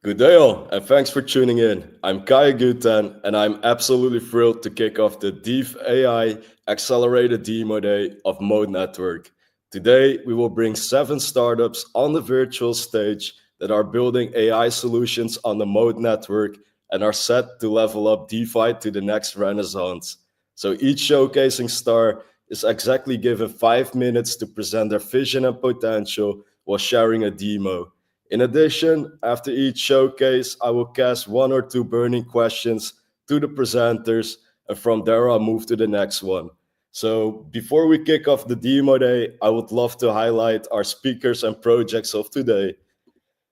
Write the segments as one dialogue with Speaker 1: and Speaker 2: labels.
Speaker 1: Good day all, and thanks for tuning in. I'm Kai Gutan, and I'm absolutely thrilled to kick off the DeFAI Accelerator Demo Day of Mode Network. Today, we will bring 7 startups on the virtual stage that are building AI solutions on the Mode Network and are set to level up DeFi to the next renaissance. So each showcasing star is exactly given 5 minutes to present their vision and potential while sharing a demo. In addition, after each showcase, I will cast 1 or 2 burning questions to the presenters, and from there I'll move to the next one. So before we kick off the demo day, I would love to highlight our speakers and projects of today.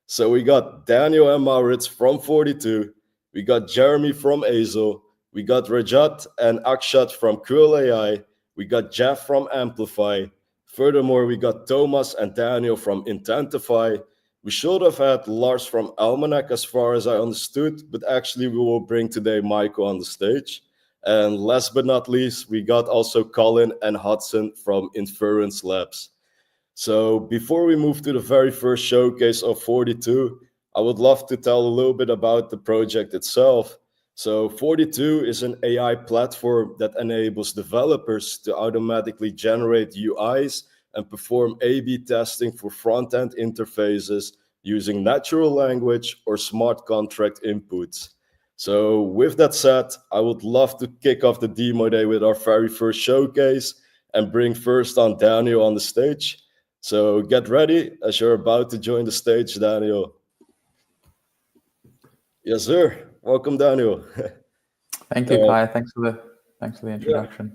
Speaker 1: So we got Daniel and Maurits from 42, we got Jeremy from Azel, we got Rajat and Akshat from Quill AI, we got Jeff from Amplify. Furthermore, we got Thomas and Daniel from Intentify. We should have had Lars from Almanac as far as I understood, but actually we will bring today Michael on the stage. And last but not least, we got also Colin and Hudson from Inference Labs. So before we move to the very first showcase of 42, I would love to tell a little bit about the project itself. So 42 is an AI platform that enables developers to automatically generate UIs and perform A/B testing for front-end interfaces using natural language or smart contract inputs. So with that said, I would love to kick off the demo day with our very first showcase and bring first on Daniel on the stage. So get ready as you're about to join the stage, Daniel. Yes, sir. Welcome, Daniel.
Speaker 2: Thank you, Kai. Thanks for the introduction.
Speaker 1: Yeah.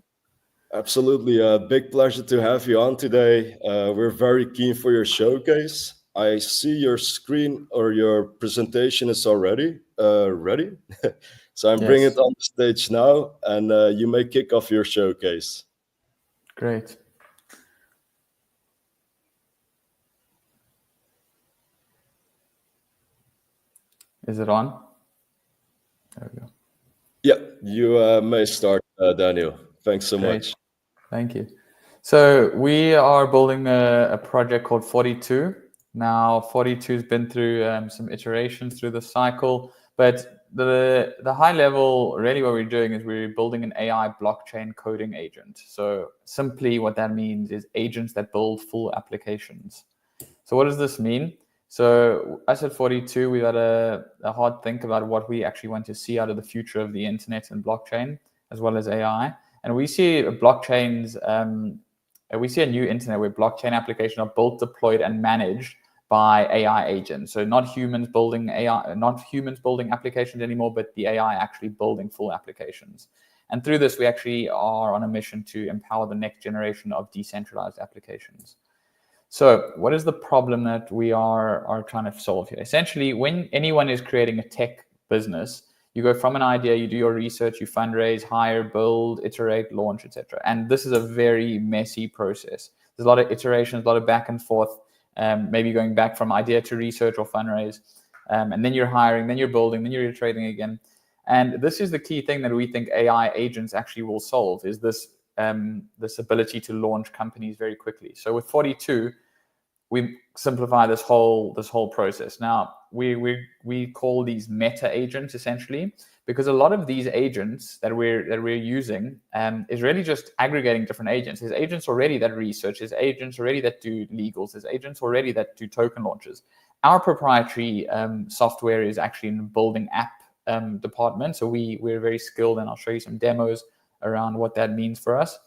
Speaker 1: Absolutely. A big pleasure to have you on today. We're very keen for your showcase. I see your screen or your presentation is already ready. So I'm bringing it on the stage now, and you may kick off your showcase.
Speaker 2: Great. Is it on? There we go.
Speaker 1: Yeah, you may start, Daniel. Thanks so much.
Speaker 2: Thank you. So we are building a project called 42. Now 42 has been through some iterations through the cycle, but the high level, really what we're doing is we're building an AI blockchain coding agent. So simply what that means is agents that build full applications. So what does this mean? So us at 42, we've had a hard think about what we actually want to see out of the future of the internet and blockchain, as well as AI. And we see blockchains, we see a new internet where blockchain applications are built, deployed, and managed by AI agents. So not humans building AI, not humans building applications anymore, but the AI actually building full applications. And through this, we actually are on a mission to empower the next generation of decentralized applications. So what is the problem that we are trying to solve here? Essentially, when anyone is creating a tech business, you go from an idea, you do your research, you fundraise, hire, build, iterate, launch, etc. And this is a very messy process. There's a lot of iterations, a lot of back and forth, maybe going back from idea to research or fundraise. And then you're hiring, then you're building, then you're iterating again. And this is the key thing that we think AI agents actually will solve, is this ability to launch companies very quickly. So with 42, we simplify this whole process. Now we call these meta agents essentially, because a lot of these agents that we're using is really just aggregating different agents. There's agents already that research, there's agents already that do legals, there's agents already that do token launches. Our proprietary software is actually in the building app department. So we're very skilled, and I'll show you some demos around what that means for us.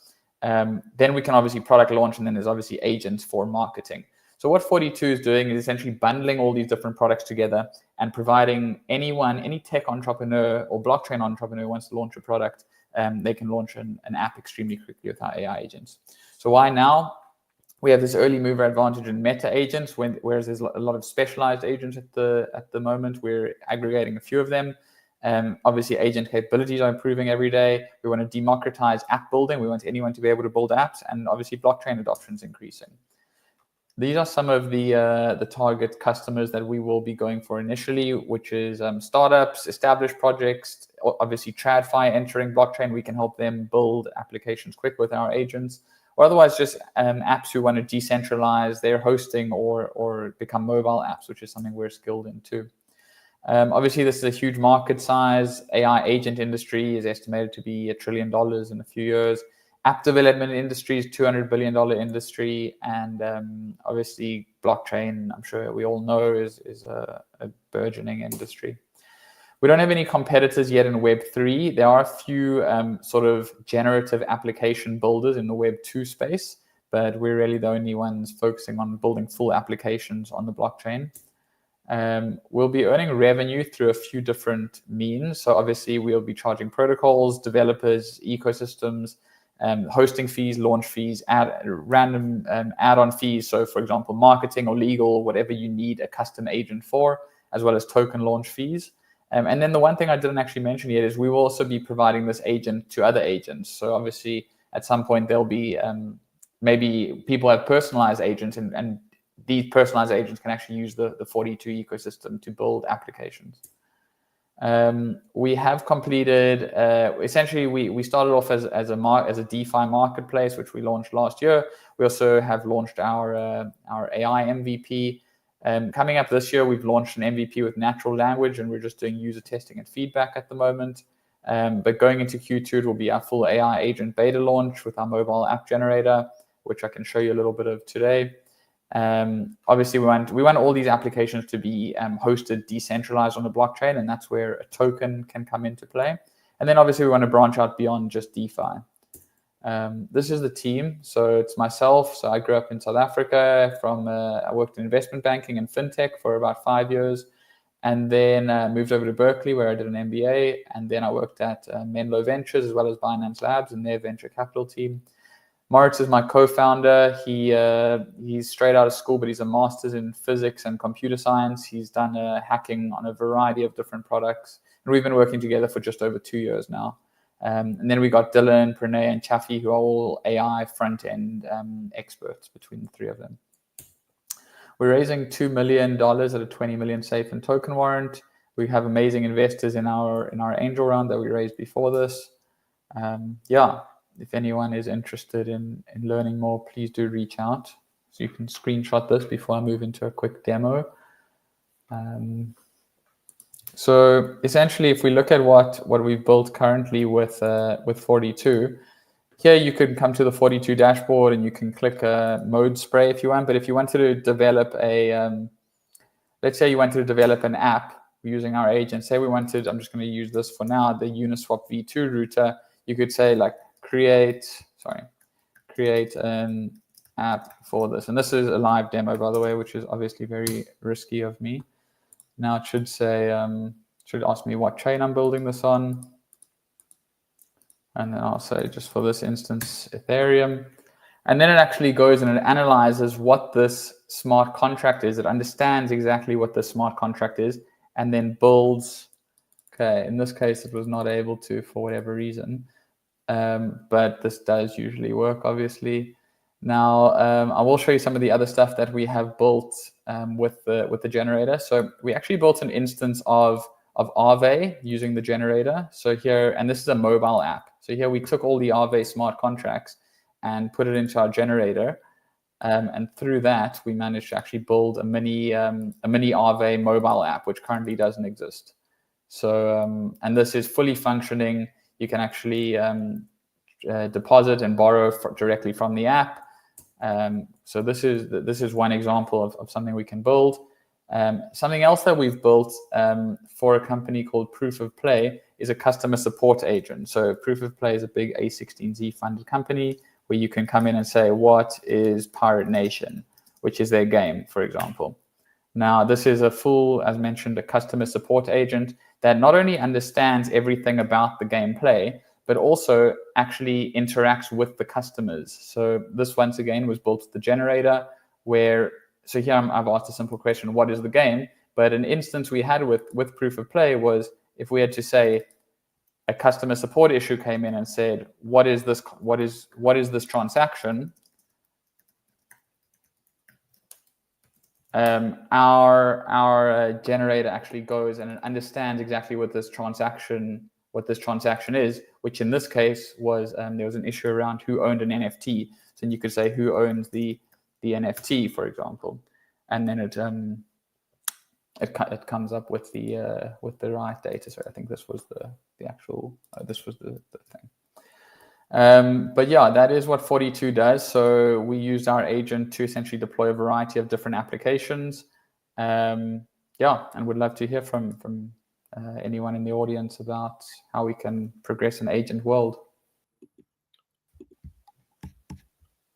Speaker 2: Then we can obviously product launch, and then there's obviously agents for marketing. So what 42 is doing is essentially bundling all these different products together and providing any tech entrepreneur or blockchain entrepreneur who wants to launch a product, they can launch an app extremely quickly with our AI agents. So why now? We have this early mover advantage in meta agents, whereas there's a lot of specialized agents at the moment. We're aggregating a few of them. Obviously, agent capabilities are improving every day. We want to democratize app building. We want anyone to be able to build apps, and obviously blockchain adoption is increasing. These are some of the target customers that we will be going for initially, which is startups, established projects, obviously TradFi entering blockchain. We can help them build applications quick with our agents, or otherwise just apps who want to decentralize their hosting or become mobile apps, which is something we're skilled in too. Obviously, this is a huge market size. AI agent industry is estimated to be $1 trillion in a few years. App development industry is $200 billion industry. And obviously, blockchain, I'm sure we all know, is a burgeoning industry. We don't have any competitors yet in Web3. There are a few sort of generative application builders in the Web2 space, but we're really the only ones focusing on building full applications on the blockchain. We'll be earning revenue through a few different means. So obviously we'll be charging protocols, developers, ecosystems, hosting fees, launch fees, random add-on fees. So for example, marketing or legal, whatever you need a custom agent for, as well as token launch fees. And then the one thing I didn't actually mention yet is we will also be providing this agent to other agents. So obviously at some point there'll be maybe people have personalized agents, and these personalized agents can actually use the 42 ecosystem to build applications. We have completed, essentially we started off as a DeFi marketplace, which we launched last year. We also have launched our AI MVP. Coming up this year, we've launched an MVP with natural language, and we're just doing user testing and feedback at the moment. But going into Q2, it will be our full AI agent beta launch with our mobile app generator, which I can show you a little bit of today. Obviously, we want all these applications to be hosted decentralized on the blockchain, and that's where a token can come into play. And then obviously, we want to branch out beyond just DeFi. This is the team. So it's myself. So I grew up in South Africa. I worked in investment banking and fintech for about 5 years, and then moved over to Berkeley, where I did an MBA. And then I worked at Menlo Ventures as well as Binance Labs and their venture capital team. Moritz is my co-founder. He's straight out of school, but he's a master's in physics and computer science. He's done hacking on a variety of different products, and we've been working together for just over 2 years now. And then we got Dylan, Pranay, and Chaffee, who are all AI front-end experts between the three of them. We're raising $2 million at a 20 million safe and token warrant. We have amazing investors in our angel round that we raised before this. If anyone is interested in learning more, please do reach out. So you can screenshot this before I move into a quick demo. So essentially, if we look at what we've built currently with 42, here you can come to the 42 dashboard and you can click a mode spray if you want. But if you wanted to develop let's say you wanted to develop an app using our agent, say I'm just going to use this for now, the Uniswap V2 router, you could say like create an app for this. And this is a live demo, by the way, which is obviously very risky of me. Now it should say, should ask me what chain I'm building this on. And then I'll say just for this instance, Ethereum. And then it actually goes and it analyzes what this smart contract is. It understands exactly what the smart contract is and then builds. Okay, in this case, it was not able to for whatever reason. But this does usually work, obviously. Now, I will show you some of the other stuff that we have built with the generator. So we actually built an instance of Aave using the generator. So here, and this is a mobile app. So here we took all the Aave smart contracts and put it into our generator. And through that, we managed to actually build a mini Aave mobile app, which currently doesn't exist. So, and this is fully functioning. You can actually deposit and borrow directly from the app. So this is one example of something we can build. Something else that we've built for a company called Proof of Play is a customer support agent. So Proof of Play is a big A16Z funded company where you can come in and say, what is Pirate Nation, which is their game, for example. Now, this is a full, as mentioned, a customer support agent that not only understands everything about the gameplay, but also actually interacts with the customers. So this, once again, was built with the generator so here I've asked a simple question, what is the game? But an instance we had with Proof of Play was if we had to say a customer support issue came in and said, what is this transaction? Our generator actually goes and understands exactly what this transaction is, which in this case was there was an issue around who owned an NFT. So you could say who owns the NFT, for example, and then it comes up with the right data. So I think this was the actual this was the thing. But yeah, that is what 42 does. So we used our agent to essentially deploy a variety of different applications. Yeah, and would love to hear from anyone in the audience about how we can progress an agent world.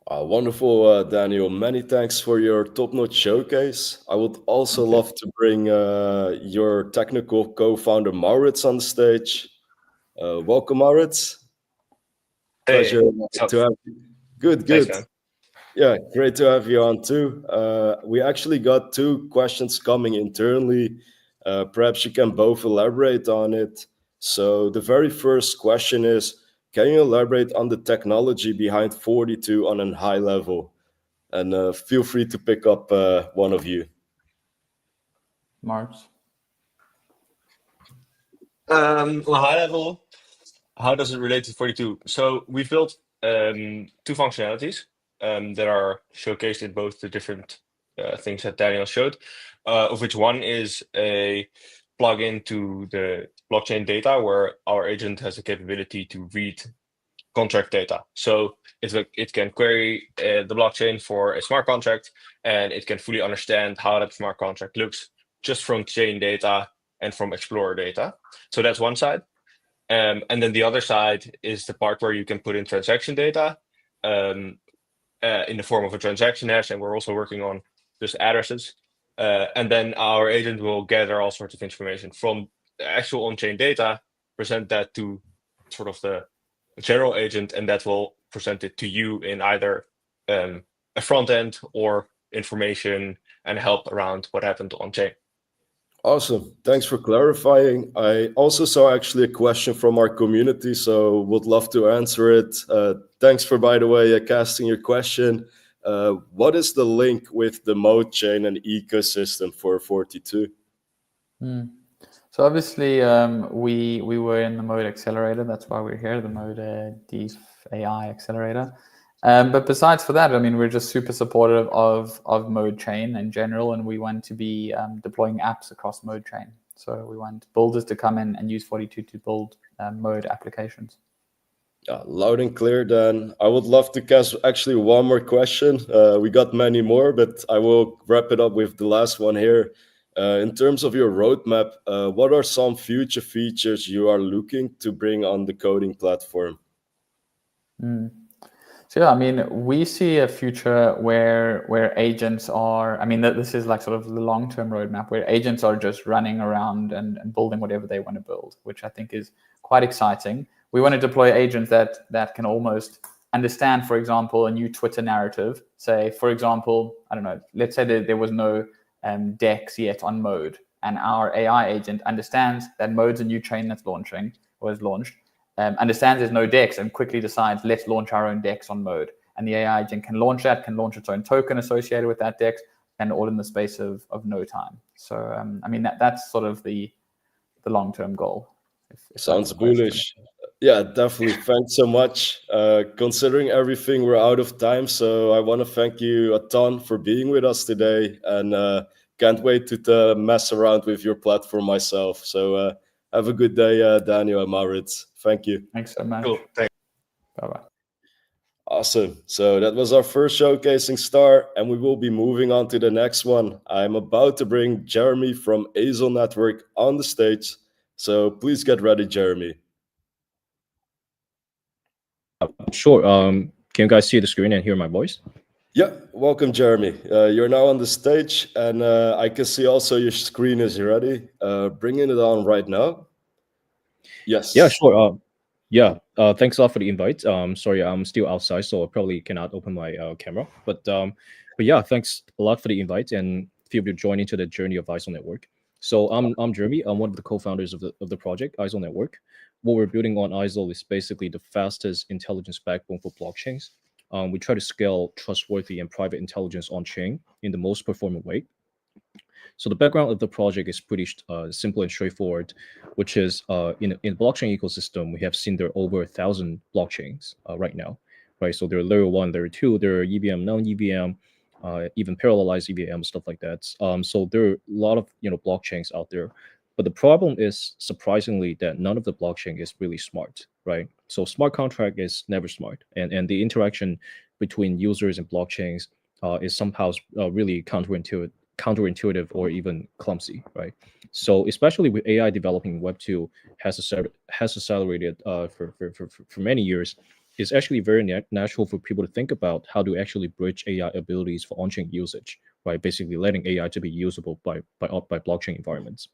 Speaker 1: Wonderful, Daniel. Many thanks for your top-notch showcase. I would also love to bring your technical co-founder Maurits on the stage. Welcome, Maurits. Pleasure to have you. Good.
Speaker 3: Thanks, man.
Speaker 1: Yeah, great to have you on too. We actually got two questions coming internally. Perhaps you can both elaborate on it. So the very first question is, can you elaborate on the technology behind 42 on a high level? And feel free to pick up one of you.
Speaker 2: Marks.
Speaker 3: On a high level, how does it relate to 42? So we've built two functionalities that are showcased in both the different things that Daniel showed, of which one is a plugin to the blockchain data where our agent has the capability to read contract data. So it can query the blockchain for a smart contract, and it can fully understand how that smart contract looks just from chain data and from Explorer data. So that's one side. And then the other side is the part where you can put in transaction data in the form of a transaction hash, and we're also working on just addresses. And then our agent will gather all sorts of information from the actual on-chain data, present that to sort of the general agent, and that will present it to you in either a front end or information and help around what happened on-chain.
Speaker 1: Awesome. Thanks for clarifying. I also saw actually a question from our community, so would love to answer it. Thanks for, by the way, casting your question. What is the link with the Mode chain and ecosystem for 42?
Speaker 2: So obviously, we were in the Mode Accelerator. That's why we're here, the Mode DeFAI Accelerator. But besides for that, I mean, we're just super supportive of Mode Chain in general, and we want to be deploying apps across Mode Chain. So we want builders to come in and use 42 to build Mode applications.
Speaker 1: Loud and clear, Dan. I would love to cast actually one more question. We got many more, but I will wrap it up with the last one here. In terms of your roadmap, what are some future features you are looking to bring on the coding platform?
Speaker 2: So yeah, I mean, we see a future where agents are, I mean, this is like sort of the long-term roadmap where agents are just running around and building whatever they want to build, which I think is quite exciting. We want to deploy agents that can almost understand, for example, a new Twitter narrative. Say, for example, I don't know, let's say that there was no DEX yet on Mode, and our AI agent understands that Mode's a new chain that's launching or is launched. Understands there's no DEX and quickly decides, let's launch our own DEX on Mode. And the AI agent can launch its own token associated with that DEX, and all in the space of no time. So, I mean, that's sort of the long-term goal. If
Speaker 1: Sounds bullish. Yeah, definitely. Thanks so much. Considering everything, we're out of time. So I want to thank you a ton for being with us today, and can't wait to mess around with your platform myself. So have a good day, Daniel and Maurits. Thank you.
Speaker 2: Thanks so much.
Speaker 3: Cool. Thanks.
Speaker 2: Bye-bye.
Speaker 1: Awesome. So that was our first showcasing star, and we will be moving on to the next one. I'm about to bring Jeremy from Azel Network on the stage. So please get ready, Jeremy.
Speaker 4: Sure. Can you guys see the screen and hear my voice?
Speaker 1: Yeah, welcome, Jeremy. You're now on the stage, and I can see also your screen is ready. Bringing it on right now. Yes.
Speaker 4: Yeah, sure. Thanks a lot for the invite. Sorry, I'm still outside, so I probably cannot open my camera. But yeah, thanks a lot for the invite, and feel free to join into the journey of Azel Network. So I'm Jeremy. I'm one of the co-founders of the project Azel Network. What we're building on Azel is basically the fastest intelligence backbone for blockchains. We try to scale trustworthy and private intelligence on chain in the most performant way. So the background of the project is pretty simple and straightforward, which is in the blockchain ecosystem, we have seen there are over 1,000 blockchains right now, right? So there are layer 1, layer 2, there are EVM, non-EVM, even parallelized EVM, stuff like that. So there are a lot of blockchains out there, but the problem is surprisingly that none of the blockchain is really smart, right? So smart contract is never smart, and the interaction between users and blockchains is somehow really counterintuitive or even clumsy, right? So especially with AI developing, Web2 has accelerated for many years. It's actually very natural for people to think about how to actually bridge AI abilities for on-chain usage, right? Basically letting AI to be usable by blockchain environments.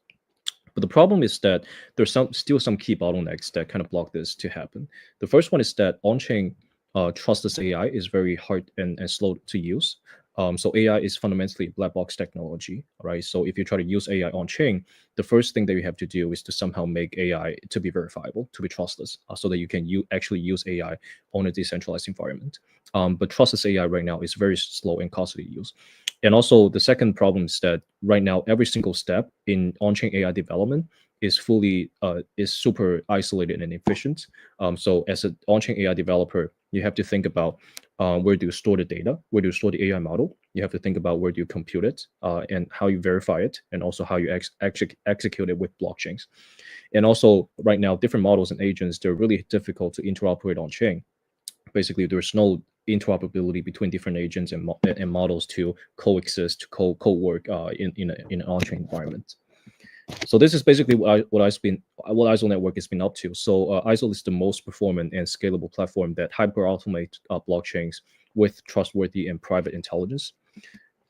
Speaker 4: But the problem is that there's still some key bottlenecks that kind of block this to happen. The first one is that on-chain trustless AI is very hard and slow to use. So AI is fundamentally black box technology, right? So if you try to use AI on chain, the first thing that you have to do is to somehow make AI to be verifiable, to be trustless, so that you can actually use AI on a decentralized environment. But trustless AI right now is very slow and costly to use. And also the second problem is that right now every single step in on-chain AI development is super isolated and efficient. So as an on-chain AI developer, you have to think about where do you store the data, where do you store the AI model. You have to think about where do you compute it, and how you verify it, and also how you execute it with blockchains. And also right now, different models and agents, they're really difficult to interoperate on chain. Basically, there's no interoperability between different agents and models to coexist, to co-work in an on-chain environment. So this is basically what ISO Network has been up to. So ISO is the most performant and scalable platform that hyper-automate blockchains with trustworthy and private intelligence.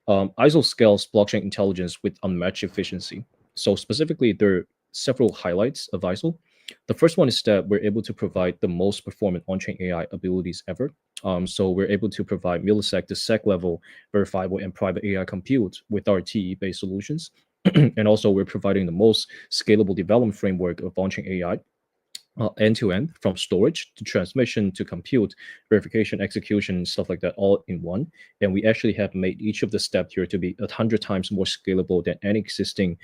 Speaker 4: ISO scales blockchain intelligence with unmatched efficiency. So specifically, there are several highlights of ISO. The first one is that we're able to provide the most performant on-chain AI abilities ever. So we're able to provide millisecond to sec level verifiable and private AI compute with our TE-based solutions. And also we're providing the most scalable development framework of on-chain AI, end-to-end, from storage to transmission to compute, verification, execution, stuff like that, all in one. And we actually have made each of the steps here to be 100 times more scalable than any existing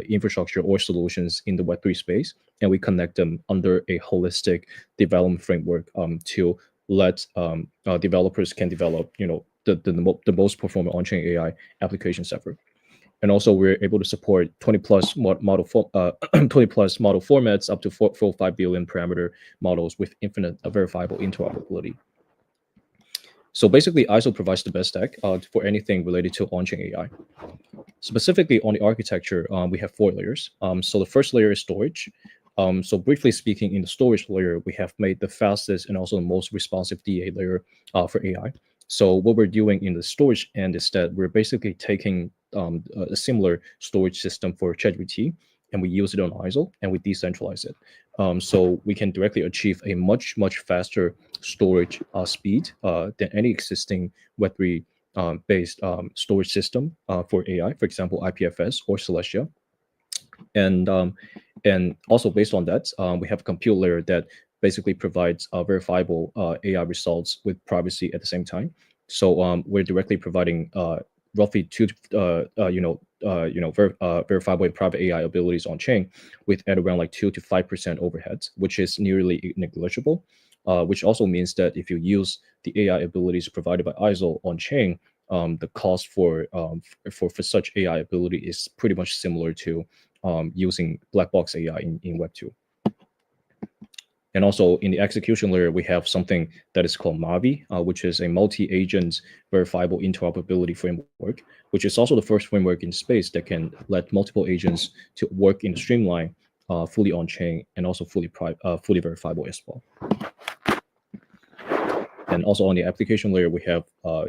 Speaker 4: infrastructure or solutions in the Web3 space. And we connect them under a holistic development framework to let developers can develop, the most performant on-chain AI applications ever. And also we're able to support 20 plus model formats up to 4.5 billion parameter models with infinite verifiable interoperability. So basically, ISO provides the best stack for anything related to on-chain AI. Specifically on the architecture, we have 4 layers. So the first layer is storage. So briefly speaking, in the storage layer, we have made the fastest and also the most responsive DA layer for AI. So what we're doing in the storage end is that we're basically taking a similar storage system for ChatGPT, and we use it on ISO, and we decentralize it. So we can directly achieve a much faster storage speed than any existing Web3 based storage system for AI, for example, IPFS or Celestia. And also based on that, we have a compute layer that basically provides verifiable AI results with privacy at the same time. So we're directly providing roughly verifiable and private AI abilities on chain with at around like 2 to 5% overheads, which is nearly negligible. Which also means that if you use the AI abilities provided by ISO on chain, the cost for such AI ability is pretty much similar to using black box AI in Web2. And also in the execution layer, we have something that is called Mavi, which is a multi-agent verifiable interoperability framework, which is also the first framework in space that can let multiple agents to work in a streamline, fully on-chain, and also fully verifiable as well. And also on the application layer, we have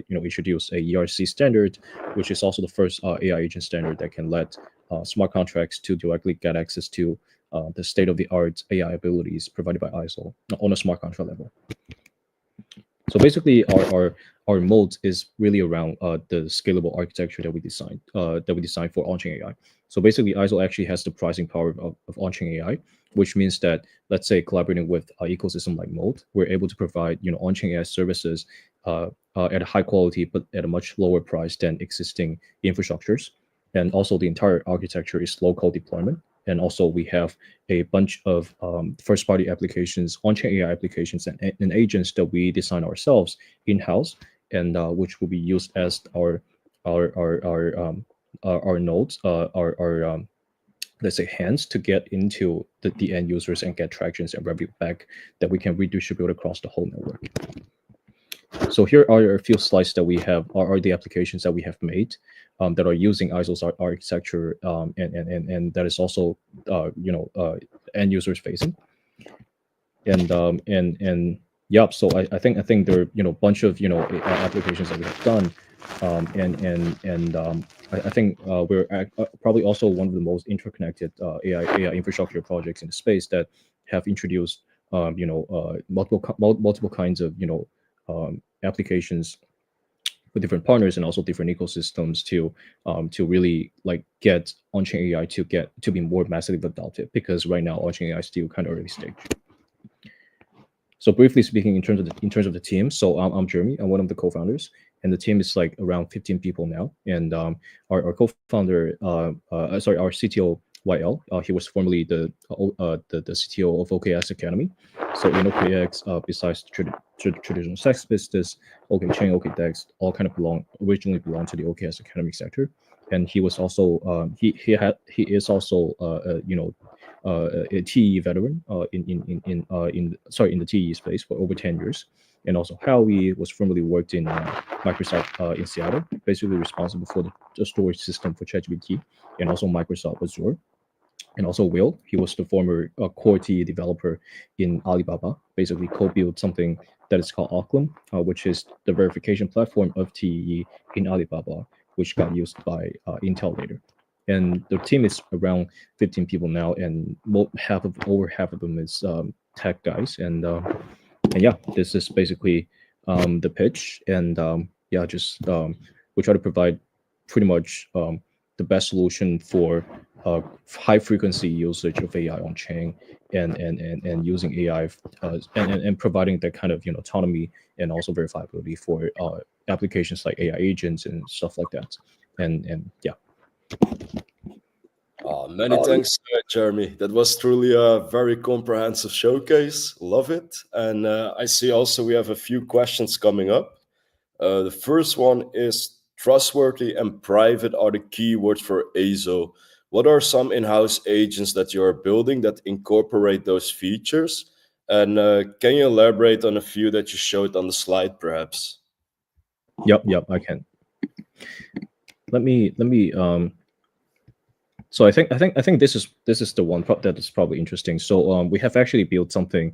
Speaker 4: introduced a ERC standard, which is also the first AI agent standard that can let smart contracts to directly get access to the state-of-the-art AI abilities provided by ISO on a smart contract level. So basically, our moat is really around the scalable architecture that we designed for on-chain AI. So basically, ISO actually has the pricing power of on-chain AI, which means that, let's say, collaborating with an ecosystem like Moat, we're able to provide on-chain AI services at a high quality, but at a much lower price than existing infrastructures. And also, the entire architecture is local deployment. And also, we have a bunch of first-party applications, on-chain AI applications, and agents that we design ourselves in-house. and which will be used as our nodes, let's say hands to get into the end users and get tractions and revenue back that we can redistribute across the whole network. So here are a few slides that we have, are the applications that we have made that are using ISO's architecture, and that is also end users facing. And yep. So I think there are bunch of applications that we have done, I think we're probably also one of the most interconnected AI infrastructure projects in the space that have introduced multiple kinds of applications with different partners and also different ecosystems to really like get on-chain AI to be more massively adopted, because right now on-chain AI is still kind of early stage. So briefly speaking, in terms of the team, so I'm Jeremy. I'm one of the co-founders, and the team is like around 15 people now. And our co-founder, our CTO YL, he was formerly the CTO of OKX Academy. So in OKX, besides traditional sex business, OKChain, OKDex, all kind of originally belonged to the OKX academic sector. And he was also he is also a TE veteran in the TE space for over 10 years. And also Howie was formerly worked in Microsoft in Seattle, basically responsible for the storage system for ChatGPT, and also Microsoft Azure. And also Will, he was the former core TE developer in Alibaba, basically co-built something that is called Occlum, which is the verification platform of TE in Alibaba, which got used by Intel later. And the team is around 15 people now, and over half of them is tech guys. And yeah, this is basically the pitch. And yeah, just we try to provide pretty much the best solution for high frequency usage of AI on chain, and using AI and providing that kind of autonomy and also verifiability for applications like AI agents and stuff like that. And yeah.
Speaker 1: Many thanks, Jeremy. That was truly a very comprehensive showcase. Love it. And I see also we have a few questions coming up. The first one is: trustworthy and private are the keywords for ASO. What are some in-house agents that you are building that incorporate those features? And can you elaborate on a few that you showed on the slide, perhaps?
Speaker 4: Yep, I can. Let me so I think this is the one that is probably interesting. So we have actually built something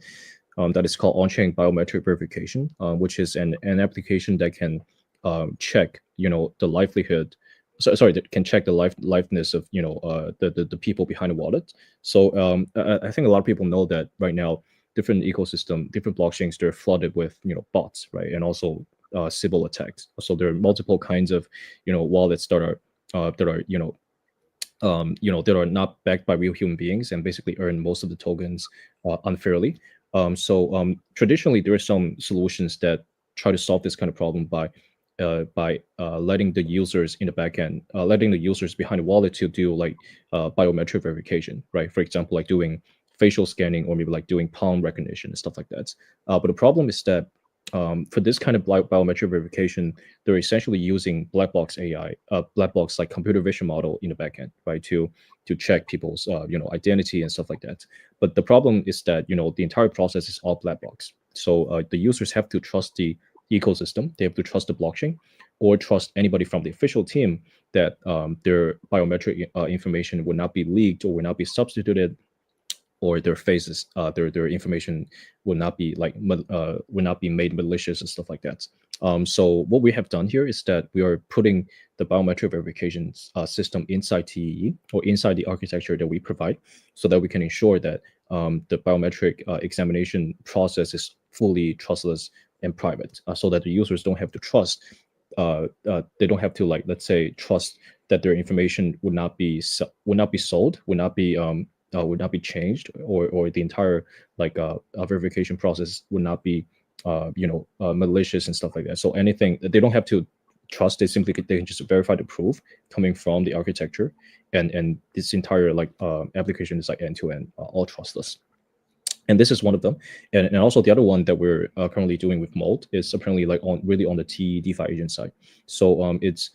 Speaker 4: that is called on-chain biometric verification, which is an application that can check the livelihood. That can check the liveness of the people behind the wallet. So I think a lot of people know that right now different blockchains, they're flooded with bots, right, and also Sybil attacks. So there are multiple kinds of wallets that are that are not backed by real human beings and basically earn most of the tokens unfairly. So traditionally, there are some solutions that try to solve this kind of problem by letting the users in the backend, letting the users behind the wallet to do like biometric verification, right? For example, like doing facial scanning, or maybe like doing palm recognition and stuff like that. But the problem is that for this kind of biometric verification, they're essentially using black box AI, black box like computer vision model in the backend, right, to check people's identity and stuff like that. But the problem is that the entire process is all black box. So the users have to trust the ecosystem, they have to trust the blockchain, or trust anybody from the official team that their biometric information would not be leaked or would not be substituted, or their faces, their information will not be made malicious and stuff like that. So what we have done here is that we are putting the biometric verification system inside TEE, or inside the architecture that we provide, so that we can ensure that the biometric examination process is fully trustless and private, so that the users don't have to trust. They don't have to, like, let's say, trust that their information would not be sold, would not be changed, or the entire verification process would not be malicious and stuff like that. So anything they don't have to trust, they can just verify the proof coming from the architecture, and this entire application is like end to end, all trustless. and this is one of them. And also the other one that we're currently doing with Mold is apparently like on really on the T DeFi agent side. So it's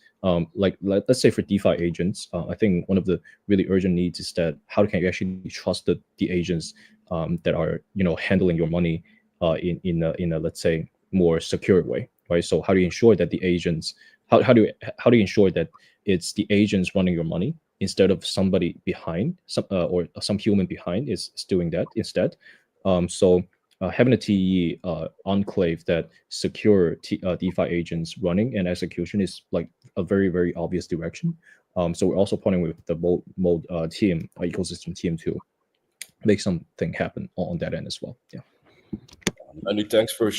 Speaker 4: let's say for DeFi agents, I think one of the really urgent needs is that how can you actually trust the agents that are handling your money in a let's say more secure way, right? So how do you ensure that the agents how do you ensure that it's the agents running your money instead of somebody behind or some human behind is doing that instead. So having a TE enclave that secure DeFi agents running and execution is like a very obvious direction. So we're also partnering with the Mode team, ecosystem team to make something happen on that end as well. Yeah.
Speaker 1: Many thanks for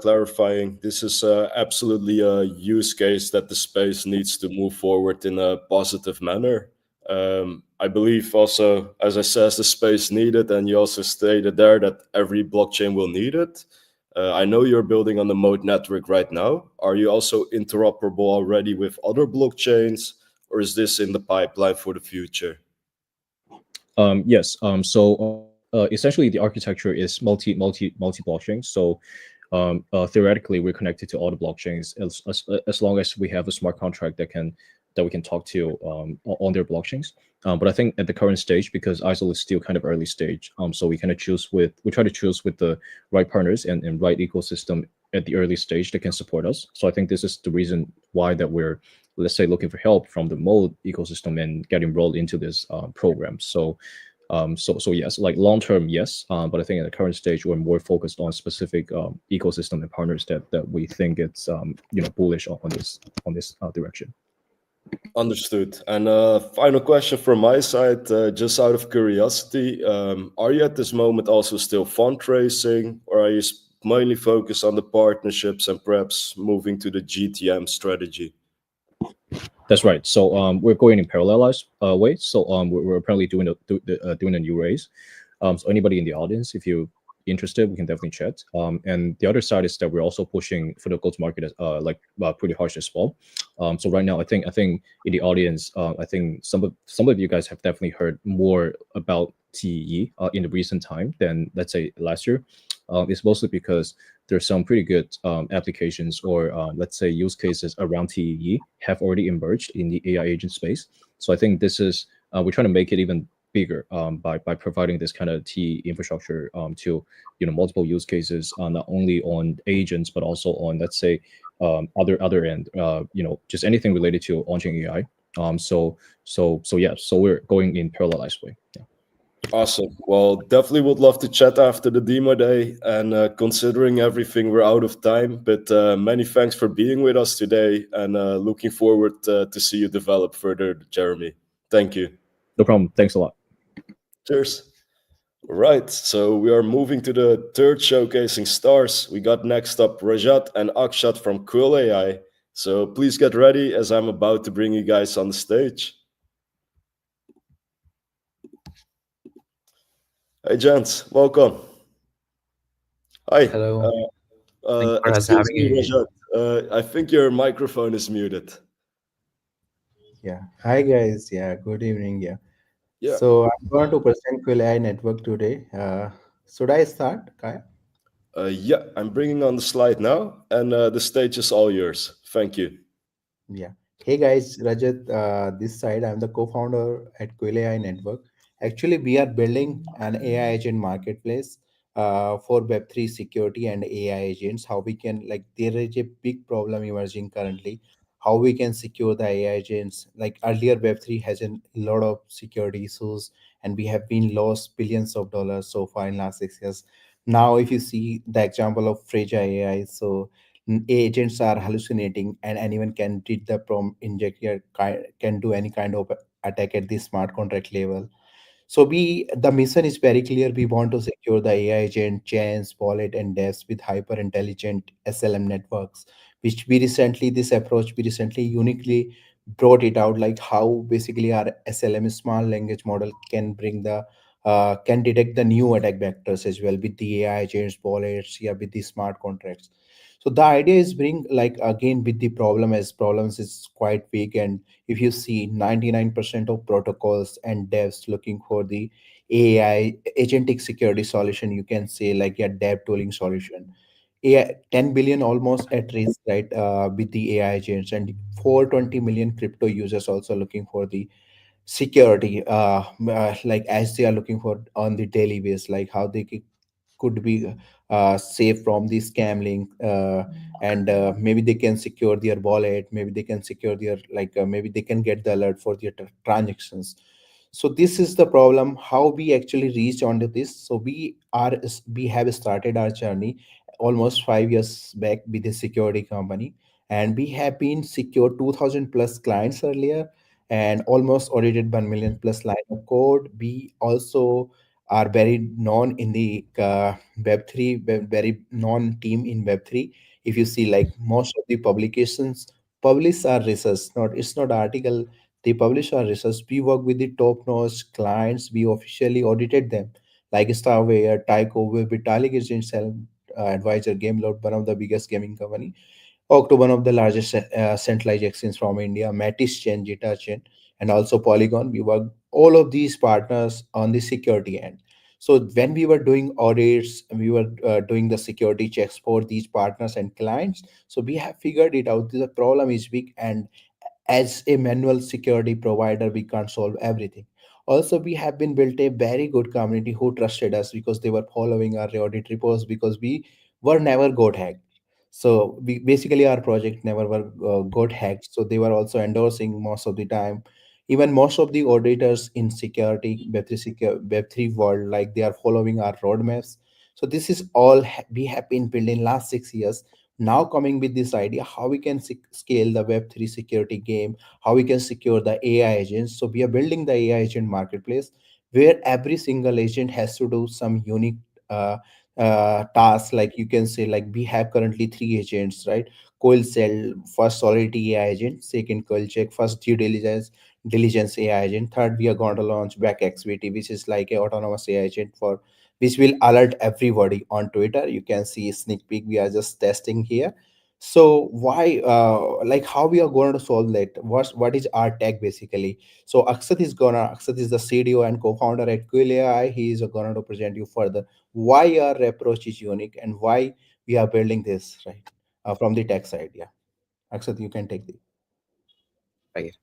Speaker 1: clarifying. This is absolutely a use case that the space needs to move forward in a positive manner. I believe also, as I said, the space needed, and you also stated there that every blockchain will need it. I know you're building on the Mode network right now. Are you also interoperable already with other blockchains, or is this in the pipeline for the future?
Speaker 4: Yes. So essentially, the architecture is multi blockchain. So theoretically, we're connected to all the blockchains as long as we have a smart contract that we can talk to on their blockchains. But I think at the current stage, because ISO is still kind of early stage, so we kind of we try to choose with the right partners and right ecosystem at the early stage that can support us. So I think this is the reason why that we're, let's say, looking for help from the Mode ecosystem and getting rolled into this program. So yes, like long term, yes, but I think at the current stage we're more focused on specific ecosystem and partners that we think it's bullish on this direction.
Speaker 1: Understood. And final question from my side, just out of curiosity, are you at this moment also still fundraising, or are you mainly focused on the partnerships and perhaps moving to the GTM strategy?
Speaker 4: That's right. So we're going in parallelized way. So we're apparently doing a new raise. So anybody in the audience, if you're interested, we can definitely chat. And the other side is that we're also pushing for the go-to-market pretty harsh as well. So right now, I think in the audience, I think some of you guys have definitely heard more about TE in the recent time than let's say last year. It's mostly because there's some pretty good applications or let's say use cases around TEE have already emerged in the AI agent space. So I think this is we're trying to make it even bigger by providing this kind of T infrastructure to multiple use cases not only on agents but also on let's say other end just anything related to launching AI. So yeah, so we're going in parallelized way. Yeah.
Speaker 1: Awesome. Well, definitely would love to chat after the demo day. And considering everything, we're out of time. But many thanks for being with us today, and looking forward to see you develop further, Jeremy. Thank you.
Speaker 4: No problem. Thanks a lot.
Speaker 1: Cheers. Right. So we are moving to the third showcasing stars. We got next up Rajat and Akshat from Quill AI. So please get ready as I'm about to bring you guys on the stage. Hey, gents, welcome. Hi.
Speaker 5: Hello. Thank you for us
Speaker 1: Excuse
Speaker 5: having
Speaker 1: me,
Speaker 5: you.
Speaker 1: Rajat. I think your microphone is muted.
Speaker 6: Yeah. Hi guys. Yeah. Good evening. Yeah.
Speaker 1: Yeah.
Speaker 6: So I'm going to present Quill AI network today. Should I start, Kai?
Speaker 1: Yeah, I'm bringing on the slide now, and the stage is all yours. Thank you.
Speaker 6: Yeah. Hey guys, Rajat, this side. I'm the co-founder at Quill AI Network. Actually, we are building an AI agent marketplace for Web3 security and AI agents. How we can there is a big problem emerging currently. How we can secure the AI agents? Like earlier, Web3 has a lot of security issues, and we have been lost billions of dollars so far in last 6 years. Now, if you see the example of Fragile AI, so agents are hallucinating and anyone can read the prompt injector can do any kind of attack at the smart contract level. So the mission is very clear. We want to secure the AI agent chains, wallet, and devs with hyper intelligent SLM networks. Which this approach we recently uniquely brought it out, like how basically our SLM small language model can bring the can detect the new attack vectors as well with the AI agents, wallets, yeah, with the smart contracts. So the idea is bring like again with the problem as problems is quite big, and if you see 99% of protocols and devs looking for the AI agentic security solution, you can say, like a dev tooling solution. AI 10 billion almost at risk, right? With the AI agents, and 420 million crypto users also looking for the security, like as they are looking for on the daily basis, like how they could be safe from the scam link, and maybe they can secure their wallet, maybe they can secure their, like maybe they can get the alert for their transactions. So this is the problem, how we actually reached onto this. So we have started our journey almost 5 years back with a security company, and we have been secure 2000 plus clients earlier, and almost audited 1 million plus line of code. We also are very known in the web3, very known team in web3. If you see, like most of the publications publish our research, not it's not article, they publish our research. We work with the top notch clients, we officially audited them, like Starware, Tyco, Vitalik is itself advisor, Gameload, one of the biggest gaming company, Octo, one of the largest centralized exchange from India, Matis Chain, Jita Chain, and also Polygon. We work all of these partners on the security end. So when we were doing audits, we were doing the security checks for these partners and clients. So we have figured it out. The problem is big, and as a manual security provider, we can't solve everything. Also, we have been built a very good community who trusted us because they were following our audit reports, because we were never got hacked. So we basically, our project never were got hacked, so they were also endorsing most of the time. Even most of the auditors in security, web3 world, like they are following our roadmaps. So this is all we have been building last 6 years. Now coming with this idea how we can scale the web3 security game, how we can secure the AI agents. So we are building the AI agent marketplace, where every single agent has to do some unique uh, tasks. Like you can say, like we have currently three agents, right? Coil cell, first solidity AI agent, second coil check, first due diligence AI agent, third we are going to launch back activity, which is like a autonomous AI agent for which will alert everybody on Twitter. You can see a sneak peek. We are just testing here. So why, like how we are going to solve that? What is our tech basically? So Akshat is the CDO and co-founder at Quill AI. He is going to present you further why our approach is unique and why we are building this right from the tech side. Yeah, Akshat, you can take the.
Speaker 5: Right.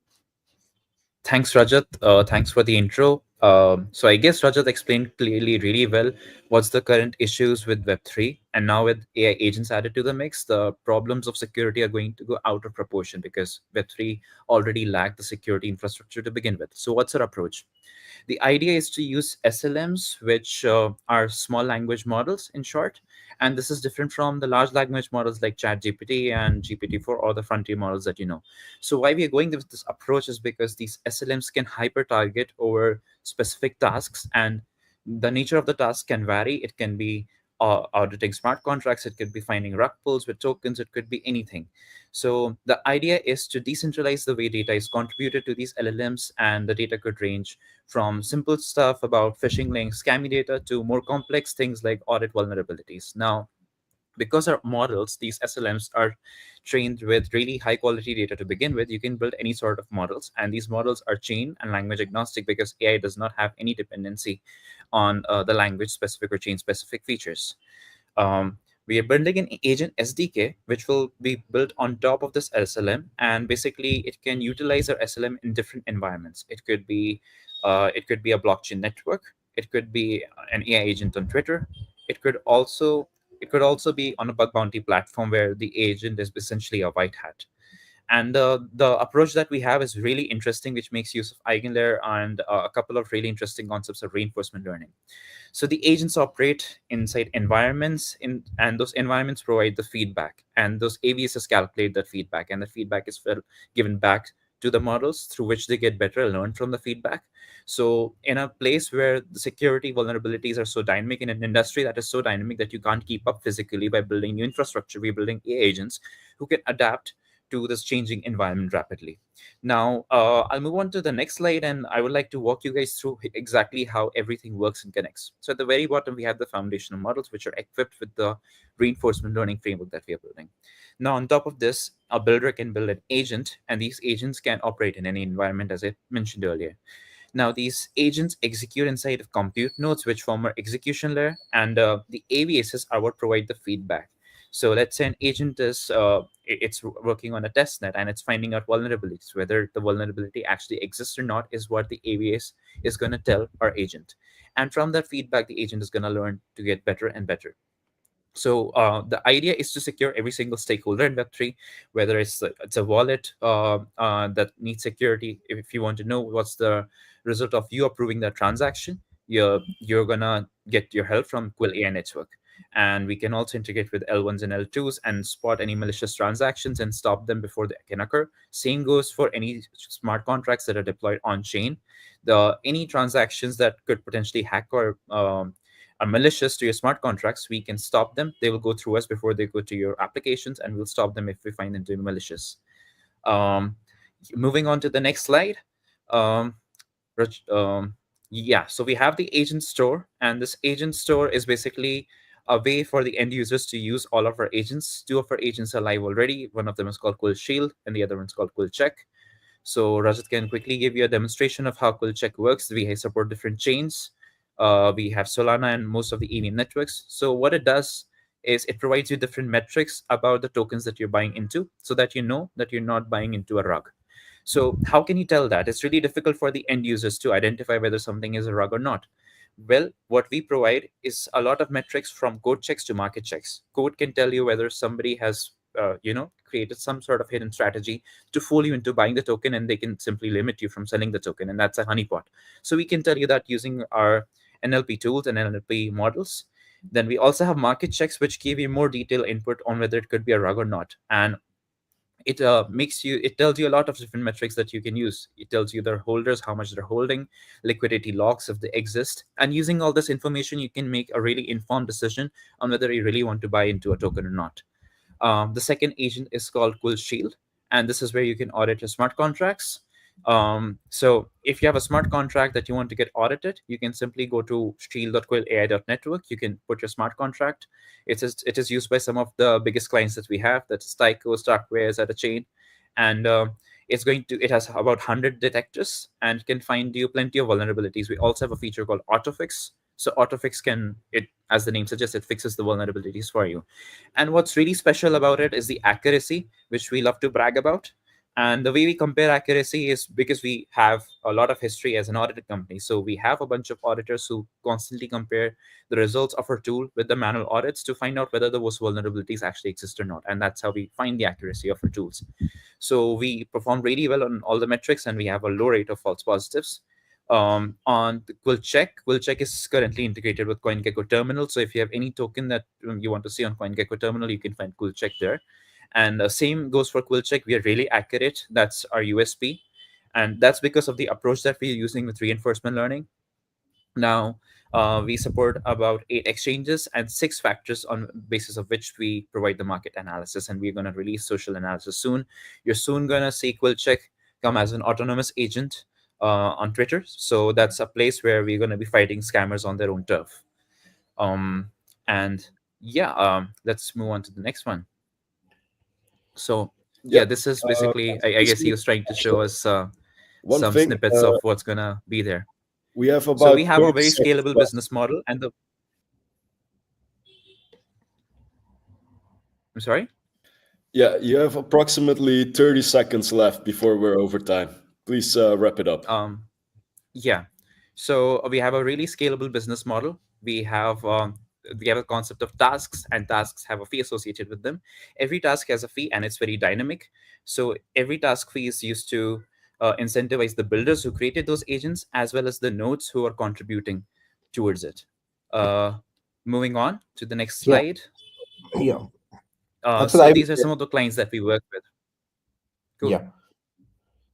Speaker 5: Thanks, Rajat. Thanks for the intro. So I guess Rajat explained clearly really well what's the current issues with Web3. And now with AI agents added to the mix, the problems of security are going to go out of proportion because Web3 already lacked the security infrastructure to begin with. So what's our approach? The idea is to use SLMs, which are small language models in short. And this is different from the large language models like ChatGPT and GPT-4 or the frontier models that you know. So why we are going with this approach is because these SLMs can hyper target over specific tasks, and the nature of the task can vary. It can be auditing smart contracts, it could be finding rug pulls with tokens, it could be anything. So the idea is to decentralize the way data is contributed to these LLMs, and the data could range from simple stuff about phishing links, scammy data, to more complex things like audit vulnerabilities. Now, because our models, these SLMs, are trained with really high quality data to begin with, you can build any sort of models. And these models are chain and language agnostic because AI does not have any dependency on the language specific or chain specific features. Um, we are building an agent SDK, which will be built on top of this SLM, and basically it can utilize our SLM in different environments. It could be a blockchain network. It could be an AI agent on Twitter. It could also it could also be on a bug bounty platform where the agent is essentially a white hat. And the approach that we have is really interesting, which makes use of eigenlayer and a couple of really interesting concepts of reinforcement learning. So the agents operate inside environments, and those environments provide the feedback, and those AVSs calculate that feedback, and the feedback is given back to the models through which they get better, learn from the feedback. So in a place where the security vulnerabilities are so dynamic, in an industry that is so dynamic that you can't keep up physically by building new infrastructure, we're building AI agents who can adapt to this changing environment rapidly. Now, I'll move on to the next slide, and I would like to walk you guys through exactly how everything works and connects. So at the very bottom, we have the foundational models, which are equipped with the reinforcement learning framework that we are building. Now, on top of this, a builder can build an agent, and these agents can operate in any environment, as I mentioned earlier. Now, these agents execute inside of compute nodes, which form our execution layer, and the AVSs are what provide the feedback. So let's say an agent is it's working on a test net and it's finding out vulnerabilities. Whether the vulnerability actually exists or not is what the AVS is going to tell our agent. And from that feedback, the agent is going to learn to get better and better. So the idea is to secure every single stakeholder in Web3, whether it's a wallet that needs security. If you want to know what's the result of you approving that transaction, you're gonna get your help from Quill AI Network. And we can also integrate with L1s and L2s and spot any malicious transactions and stop them before they can occur. Same goes for any smart contracts that are deployed on chain. The any transactions that could potentially hack or are malicious to your smart contracts, we can stop them. They will go through us before they go to your applications, and we'll stop them if we find them to be malicious. Um, Moving on to the next slide. Um, yeah, so we have the agent store, and this agent store is basically a way for the end users to use all of our agents. Two of our agents are live already. One of them is called Quill Shield, and the other one's called Quill Check. So Rajat can quickly give you a demonstration of how Quill Check works. We support different chains. We have Solana and most of the EVM networks. So what it does is it provides you different metrics about the tokens that you're buying into so that you know that you're not buying into a rug. So how can you tell that? It's really difficult for the end users to identify whether something is a rug or not. Well, what we provide is a lot of metrics from code checks to market checks. Code can tell you whether somebody has created some sort of hidden strategy to fool you into buying the token, and they can simply limit you from selling the token, and that's a honeypot. So we can tell you that using our NLP tools and NLP models. Then we also have market checks, which give you more detailed input on whether it could be a rug or not. And it tells you a lot of different metrics that you can use. It tells you their holders, how much they're holding, liquidity logs if they exist, and using all this information you can make a really informed decision on whether you really want to buy into a token or not. The second agent is called Quill Shield, and this is where you can audit your smart contracts. So if you have a smart contract that you want to get audited, you can simply go to shield.quillai.network. You can put your smart contract. It is used by some of the biggest clients that we have. That's Tyco, Starkware, at a chain, and it has about 100 detectors and can find you plenty of vulnerabilities. We also have a feature called Autofix. So Autofix as the name suggests, it fixes the vulnerabilities for you. And what's really special about it is the accuracy, which we love to brag about. And the way we compare accuracy is because we have a lot of history as an audited company. So we have a bunch of auditors who constantly compare the results of our tool with the manual audits to find out whether those vulnerabilities actually exist or not. And that's how we find the accuracy of our tools. So we perform really well on all the metrics, and we have a low rate of false positives. On the Quill Check is currently integrated with CoinGecko Terminal. So if you have any token that you want to see on CoinGecko Terminal, you can find Quill Check there. And the same goes for Quill Check. We are really accurate. That's our USP. And that's because of the approach that we're using with reinforcement learning. Now, we support about 8 exchanges and 6 factors on basis of which we provide the market analysis. And we're going to release social analysis soon. You're soon going to see Quill Check come as an autonomous agent on Twitter. So that's a place where we're going to be fighting scammers on their own turf. Let's move on to the next one. So
Speaker 1: Yeah,
Speaker 5: this is basically, I guess he was trying to show us some snippets of what's gonna be there.
Speaker 1: We have about
Speaker 5: So we have a
Speaker 1: 30
Speaker 5: very
Speaker 1: seconds
Speaker 5: scalable
Speaker 1: left.
Speaker 5: business model, and I'm sorry.
Speaker 1: Yeah, you have approximately 30 seconds left before we're over time. Please wrap it up.
Speaker 5: Yeah. So we have a really scalable business model. We have a concept of tasks, and tasks have a fee associated with them. Every task has a fee, and it's very dynamic. So every task fee is used to incentivize the builders who created those agents, as well as the nodes who are contributing towards it. Moving on to the next
Speaker 6: Yeah.
Speaker 5: slide.
Speaker 6: Yeah.
Speaker 5: So these are some of the clients that we work with. Cool.
Speaker 6: Yeah.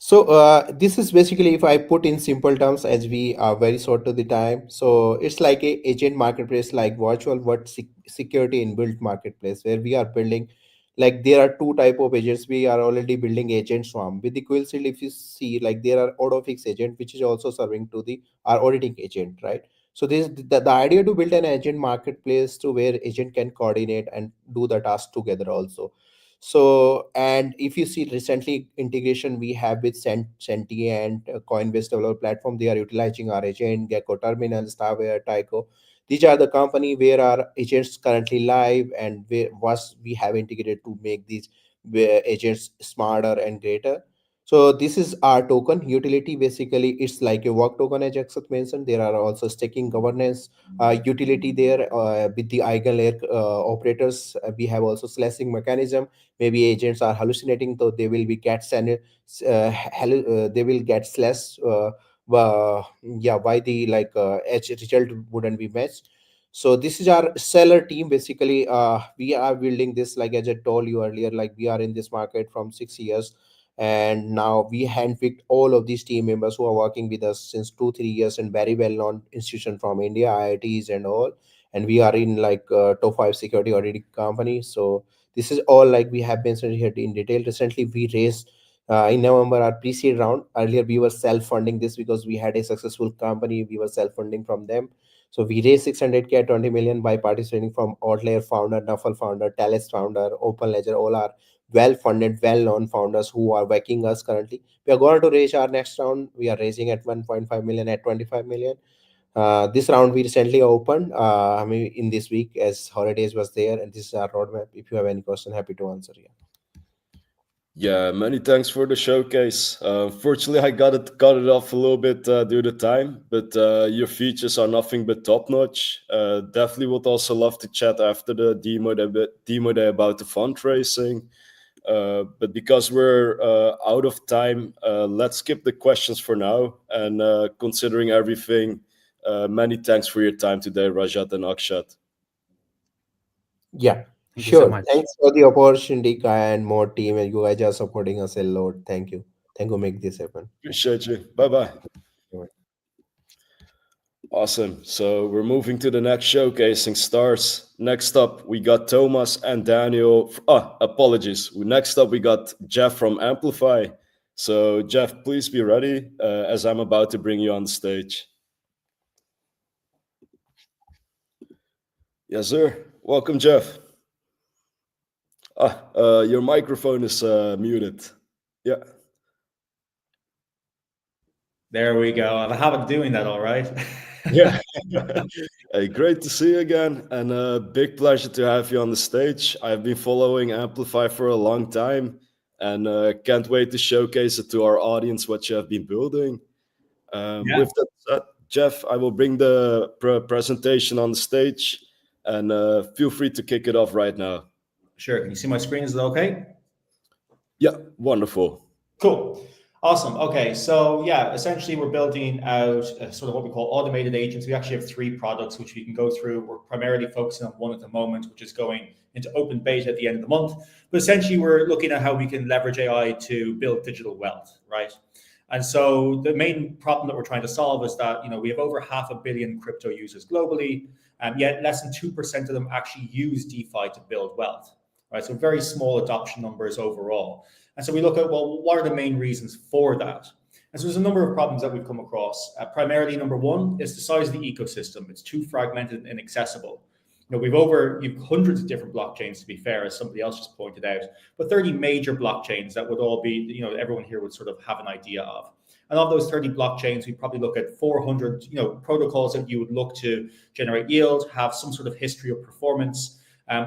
Speaker 6: So this is basically, if I put in simple terms, as we are very short to the time. So it's like a agent marketplace, like virtual what security inbuilt marketplace, where we are building, like there are two type of agents. We are already building agent swarm with the Quill Shield. If you see, like there are AutoFix agent, which is also serving to the our auditing agent, right? So this the idea to build an agent marketplace to where agent can coordinate and do the task together also. So, and if you see recently integration we have with Senti and Coinbase developer platform, they are utilizing our agent, Gecko Terminal, Starware, Tyco. These are the company where our agents currently live, and where was we have integrated to make these agents smarter and greater. So this is our token utility. Basically, it's like a work token, as Jackson mentioned. There are also staking governance utility there with the eigenlayer operators. We have also slashing mechanism. Maybe agents are hallucinating, so they will be they will get slashed. Yeah, why the edge result wouldn't be matched. So this is our seller team. Basically, we are building this, like as I told you earlier, like we are in this market from 6 years, and now we handpicked all of these team members who are working with us since 2 3 years, and very well known institution from India, IITs and all. And we are in top 5 security auditing company. So this is all like we have mentioned here in detail. Recently we raised in November our pre-seed round. Earlier we were self-funding this because we had a successful company, we were self-funding from them. So we raised 600k 20 million by participating from Outlier founder, Nuffle founder, Talis founder, Open Ledger. All are well-funded, well-known founders who are backing us currently. We are going to raise our next round. We are raising at 1.5 million at 25 million. This round we recently opened, I mean, in this week as holidays was there, and this is our roadmap. If you have any question, happy to answer.
Speaker 1: Yeah, many thanks for the showcase. Fortunately, I got it off a little bit due to time, but your features are nothing but top notch. Definitely would also love to chat after the demo day about the fundraising. But because we're out of time, let's skip the questions for now. And considering everything, many thanks for your time today, Rajat and Akshat.
Speaker 6: Yeah,
Speaker 5: Thank you so
Speaker 6: sure.
Speaker 5: much.
Speaker 6: Thanks for the opportunity, Kaya, and more team. And you guys are supporting us a lot. Thank you. Thank you. Make this happen.
Speaker 1: Appreciate you. Bye-bye.
Speaker 6: Bye.
Speaker 1: Awesome. So we're moving to the next showcasing stars. Next up, we got Thomas and Daniel. Apologies. Next up, we got Jeff from Amplify. So Jeff, please be ready as I'm about to bring you on the stage. Yes, sir. Welcome, Jeff. Your microphone is muted. Yeah.
Speaker 7: There we go. I have a habit of doing that, all right.
Speaker 1: Yeah. Hey, great to see you again, and a big pleasure to have you on the stage. I've been following Amplify for a long time, and can't wait to showcase it to our audience what you have been building.
Speaker 7: Yeah.
Speaker 1: With that said, Jeff, I will bring the presentation on the stage, and feel free to kick it off right now.
Speaker 7: Sure. Can you see my screen? Is it okay?
Speaker 1: Yeah, wonderful.
Speaker 7: Cool. Awesome. Okay. So yeah, essentially we're building out sort of what we call automated agents. We actually have 3 products which we can go through. We're primarily focusing on one at the moment, which is going into open beta at the end of the month. But essentially we're looking at how we can leverage AI to build digital wealth, right? And so the main problem that we're trying to solve is that, we have over 500 million crypto users globally, and yet less than 2% of them actually use DeFi to build wealth, right? So very small adoption numbers overall. And so we look at, well, what are the main reasons for that? And so there's a number of problems that we've come across. Primarily, number one is the size of the ecosystem. It's too fragmented and inaccessible. You've hundreds of different blockchains, to be fair, as somebody else just pointed out, but 30 major blockchains that would all be, everyone here would sort of have an idea of. And of those 30 blockchains, we probably look at 400, protocols that you would look to generate yield, have some sort of history of performance,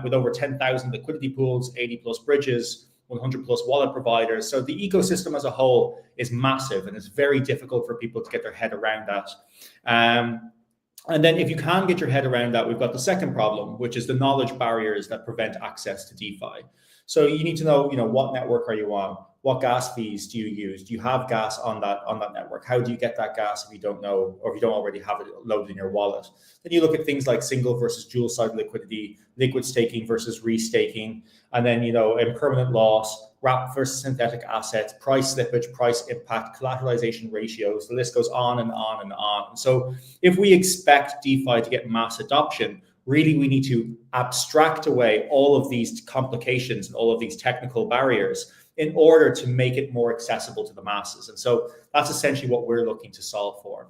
Speaker 7: with over 10,000 liquidity pools, 80 plus bridges, 100 plus wallet providers. So the ecosystem as a whole is massive, and it's very difficult for people to get their head around that. And then if you can get your head around that, we've got the second problem, which is the knowledge barriers that prevent access to DeFi. So you need to know, what network are you on? What gas fees do you use? Do you have gas on that network? How do you get that gas if you don't know, or if you don't already have it loaded in your wallet? Then you look at things like single versus dual side liquidity, liquid staking versus restaking, and then, impermanent loss, wrap versus synthetic assets, price slippage, price impact, collateralization ratios. The list goes on and on and on. So if we expect DeFi to get mass adoption, really we need to abstract away all of these complications and all of these technical barriers in order to make it more accessible to the masses. And so that's essentially what we're looking to solve for.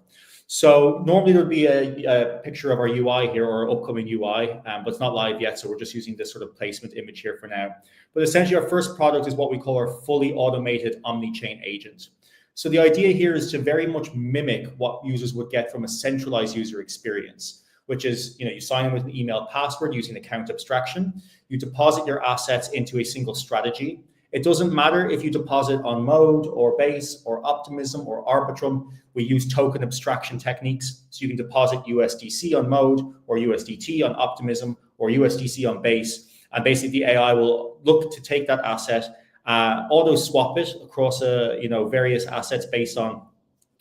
Speaker 7: So normally there'd be a picture of our UI here or upcoming UI, but it's not live yet. So we're just using this sort of placement image here for now. But essentially our first product is what we call our fully automated omni-chain agent. So the idea here is to very much mimic what users would get from a centralized user experience, which is, you sign in with an email password using account abstraction. You deposit your assets into a single strategy. It doesn't matter if you deposit on Mode or Base or Optimism or Arbitrum. We use token abstraction techniques. So you can deposit USDC on Mode or USDT on Optimism or USDC on Base. And basically the AI will look to take that asset, auto swap it across various assets based on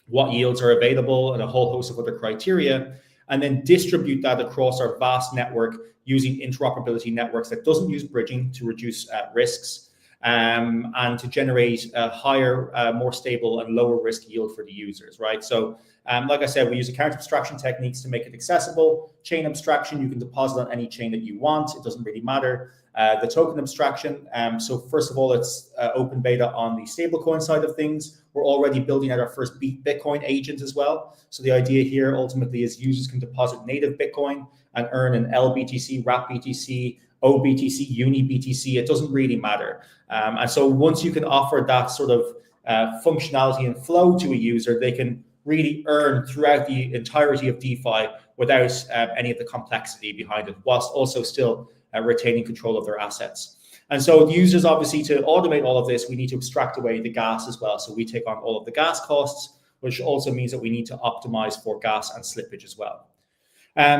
Speaker 7: what yields are available and a whole host of other criteria, and then distribute that across our vast network using interoperability networks that doesn't use bridging to reduce risks. And to generate a higher, more stable and lower risk yield for the users, right? So like I said, we use account abstraction techniques to make it accessible. Chain abstraction, you can deposit on any chain that you want. It doesn't really matter. The token abstraction, so first of all, it's open beta on the stablecoin side of things. We're already building out our first Bitcoin agent as well. So the idea here ultimately is users can deposit native Bitcoin and earn an LBTC, wrap BTC, OBTC, Uni BTC, it doesn't really matter. And so once you can offer that sort of functionality and flow to a user, they can really earn throughout the entirety of DeFi without any of the complexity behind it, whilst also still retaining control of their assets. And so the users, obviously, to automate all of this, we need to abstract away the gas as well. So we take on all of the gas costs, which also means that we need to optimize for gas and slippage as well.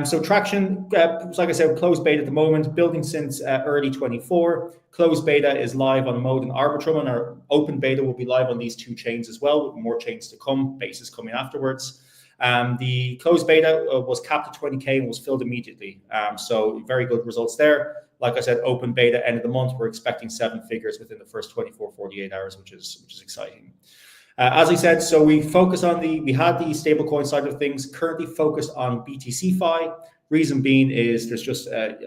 Speaker 7: So traction, like I said, closed beta at the moment, building since early 24. Closed beta is live on Mode and Arbitrum, and our open beta will be live on these two chains as well, with more chains to come, Base is coming afterwards. The closed beta was capped at 20K and was filled immediately. So very good results there. Like I said, open beta end of the month, we're expecting 7 figures within the first 24, 48 hours, which is exciting. As I said, so we focus on we had the stablecoin side of things, currently focused on BTC-Fi. Reason being is there's just a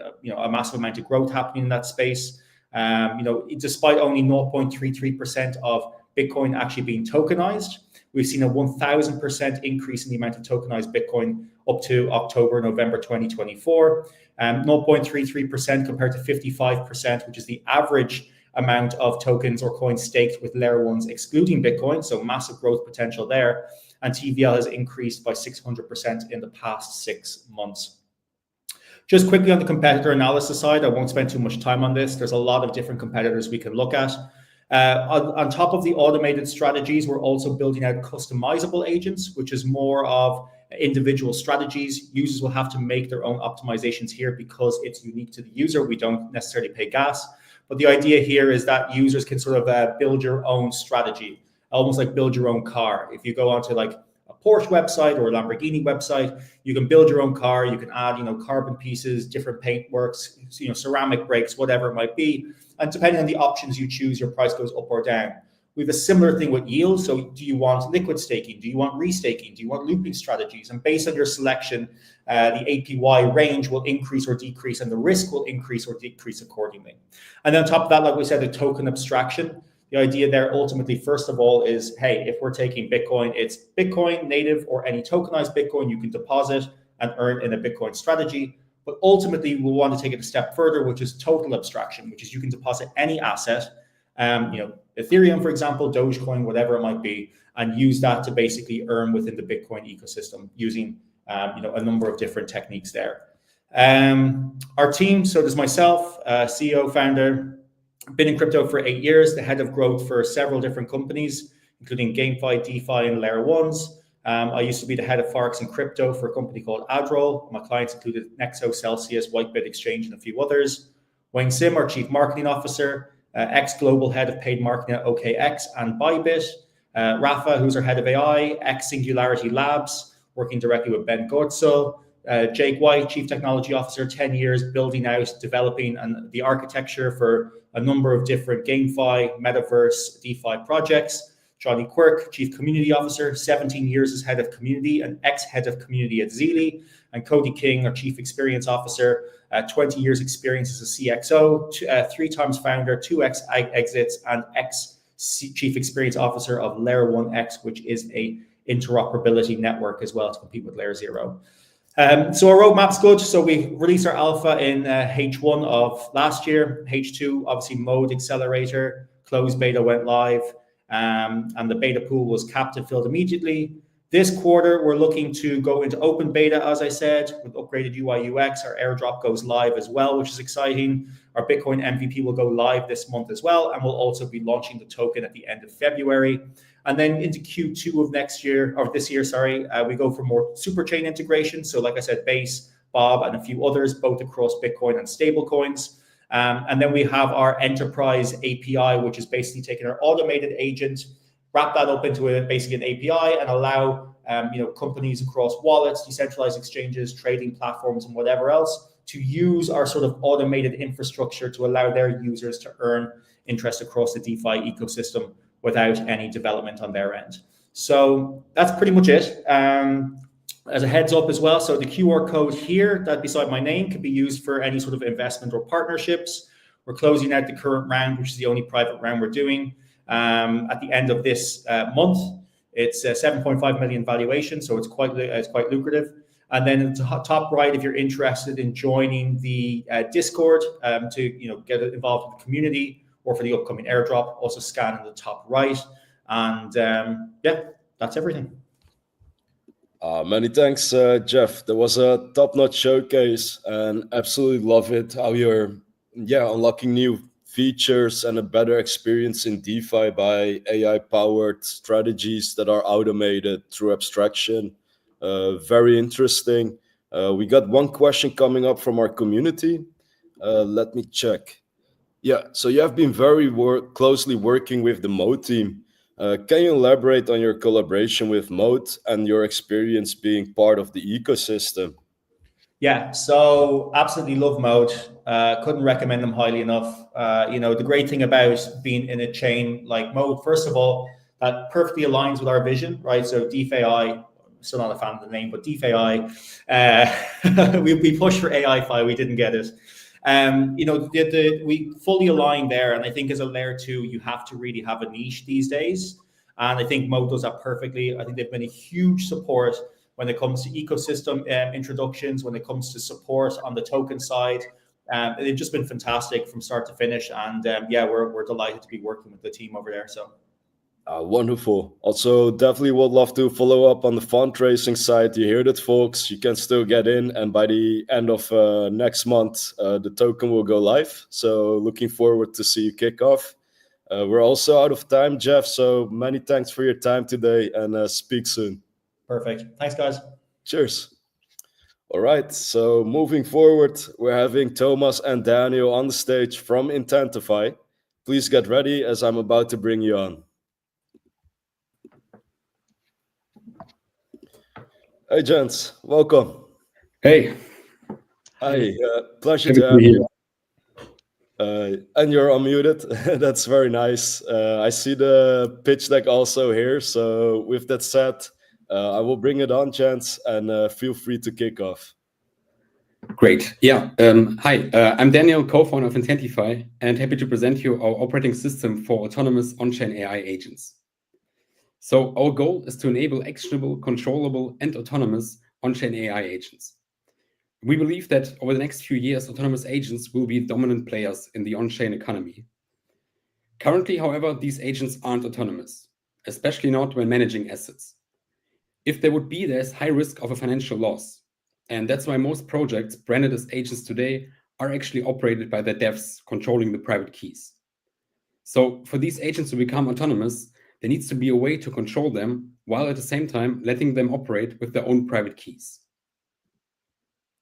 Speaker 7: massive amount of growth happening in that space. Despite only 0.33% of Bitcoin actually being tokenized, we've seen a 1,000% increase in the amount of tokenized Bitcoin up to October, November 2024. 0.33% compared to 55%, which is the average amount of tokens or coins staked with layer ones excluding Bitcoin. So massive growth potential there. And TVL has increased by 600% in the past 6 months. Just quickly on the competitor analysis side, I won't spend too much time on this. There's a lot of different competitors we can look at. On top of the automated strategies, we're also building out customizable agents, which is more of individual strategies. Users will have to make their own optimizations here because it's unique to the user. We don't necessarily pay gas. But the idea here is that users can sort of build your own strategy, almost like build your own car. If you go onto like a Porsche website or a Lamborghini website, you can build your own car. You can add, carbon pieces, different paint works, ceramic brakes, whatever it might be. And depending on the options you choose, your price goes up or down. We have a similar thing with yield. So do you want liquid staking? Do you want restaking? Do you want looping strategies? And based on your selection, the APY range will increase or decrease, and the risk will increase or decrease accordingly. And then on top of that, like we said, the token abstraction. The idea there ultimately, first of all, is, hey, if we're taking Bitcoin, it's Bitcoin native or any tokenized Bitcoin you can deposit and earn in a Bitcoin strategy. But ultimately, we'll want to take it a step further, which is total abstraction, which is you can deposit any asset, Ethereum, for example, Dogecoin, whatever it might be, and use that to basically earn within the Bitcoin ecosystem using, a number of different techniques there. Our team, so there's myself, CEO, founder, been in crypto for 8 years, the head of growth for several different companies, including GameFi, DeFi, and Layer 1s. I used to be the head of Forex and crypto for a company called Adroll. My clients included Nexo, Celsius, Whitebit Exchange, and a few others. Wayne Sim, our chief marketing officer, ex-global head of paid marketing at OKX and Bybit. Rafa, who's our head of AI, ex-Singularity Labs, working directly with Ben Gortzel. Jake White, chief technology officer, 10 years building out, developing the architecture for a number of different GameFi, Metaverse, DeFi projects. Johnny Quirk, chief community officer, 17 years as head of community and ex-head of community at Zeely. And Cody King, our chief experience officer, 20 years experience as a CXO, 3 times founder, 2 exits, and ex-chief experience officer of Layer 1X, which is a interoperability network as well to compete with layer 0. So our roadmap's good. So we released our alpha in H1 of last year. H2, obviously, Mode Accelerator, closed beta went live, and the beta pool was capped and filled immediately. This quarter, we're looking to go into open beta, as I said, with upgraded UI UX. Our airdrop goes live as well, which is exciting. Our Bitcoin MVP will go live this month as well, and we'll also be launching the token at the end of February. And then into Q2 of this year, we go for more superchain integration. So like I said, Base, Bob, and a few others, both across Bitcoin and stablecoins. And then we have our enterprise API, which is basically taking our automated agent, wrap that up into basically an API and allow companies across wallets, decentralized exchanges, trading platforms, and whatever else to use our sort of automated infrastructure to allow their users to earn interest across the DeFi ecosystem without any development on their end. So that's pretty much it. As a heads up as well, so the QR code here that beside my name can be used for any sort of investment or partnerships. We're closing out the current round, which is the only private round we're doing at the end of this month. It's a 7.5 million valuation, so it's quite lucrative. And then at the top right, if you're interested in joining the Discord to get involved with the community, or for the upcoming airdrop, also scan in the top right. And that's everything.
Speaker 1: Many thanks, Jeff. That was a top-notch showcase, and absolutely love it how you're unlocking new features and a better experience in DeFi by AI-powered strategies that are automated through abstraction. Very interesting. We got one question coming up from our community. Let me check. Yeah, so you have been very closely working with the Mode team. Can you elaborate on your collaboration with Mode and your experience being part of the ecosystem?
Speaker 7: Yeah, so absolutely love Mode. Couldn't recommend them highly enough. The great thing about being in a chain like Mode, first of all, that perfectly aligns with our vision, right? So DeFAI, still not a fan of the name, but DeFAI, we pushed for AI-Fi, we didn't get it. We fully align there, and I think as a layer 2, you have to really have a niche these days, and I think Mode does that perfectly. I think they've been a huge support when it comes to ecosystem introductions, when it comes to support on the token side. They've just been fantastic from start to finish, and we're delighted to be working with the team over there. So.
Speaker 1: Wonderful. Also, definitely would love to follow up on the fundraising side. You hear that, folks? You can still get in, and by the end of next month, the token will go live. So looking forward to see you kick off. We're also out of time, Jeff, so many thanks for your time today, and speak soon.
Speaker 7: Perfect. Thanks, guys.
Speaker 1: Cheers. All right, so moving forward, we're having Thomas and Daniel on the stage from Intentify. Please get ready, as I'm about to bring you on. Hey, gents, welcome.
Speaker 8: Hey.
Speaker 1: Hi, pleasure to have you. And you're unmuted. That's very nice. I see the pitch deck also here. So with that said, I will bring it on, gents, and feel free to kick off.
Speaker 8: Great. Yeah. Hi, I'm Daniel, co-founder of Intentify, and happy to present you our operating system for autonomous on-chain AI agents. So our goal is to enable actionable, controllable, and autonomous on-chain AI agents. We believe that over the next few years, autonomous agents will be dominant players in the on-chain economy. Currently, however, these agents aren't autonomous, especially not when managing assets. If they would be, there's high risk of a financial loss. And that's why most projects branded as agents today are actually operated by their devs controlling the private keys. So for these agents to become autonomous, there needs to be a way to control them while at the same time letting them operate with their own private keys.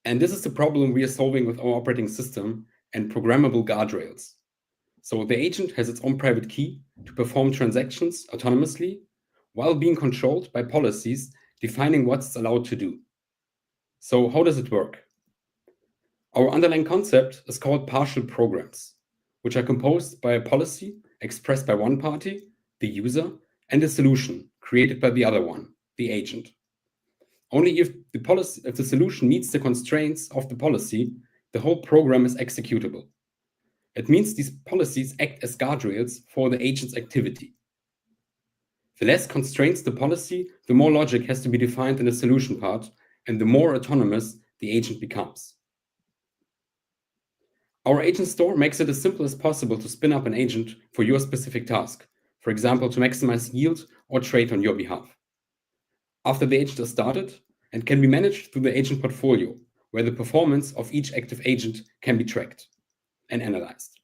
Speaker 8: And this is the problem we are solving with our operating system and programmable guardrails. So the agent has its own private key to perform transactions autonomously while being controlled by policies defining what's allowed to do. So how does it work? Our underlying concept is called partial programs, which are composed by a policy expressed by one party, the user, and a solution created by the other one, the agent. Only if the solution meets the constraints of the policy, the whole program is executable. It means these policies act as guardrails for the agent's activity. The less constraints the policy, the more logic has to be defined in the solution part, and the more autonomous the agent becomes. Our agent store makes it as simple as possible to spin up an agent for your specific task, for example, to maximize yield or trade on your behalf. After the agent is started, and can be managed through the agent portfolio, where the performance of each active agent can be tracked and analyzed.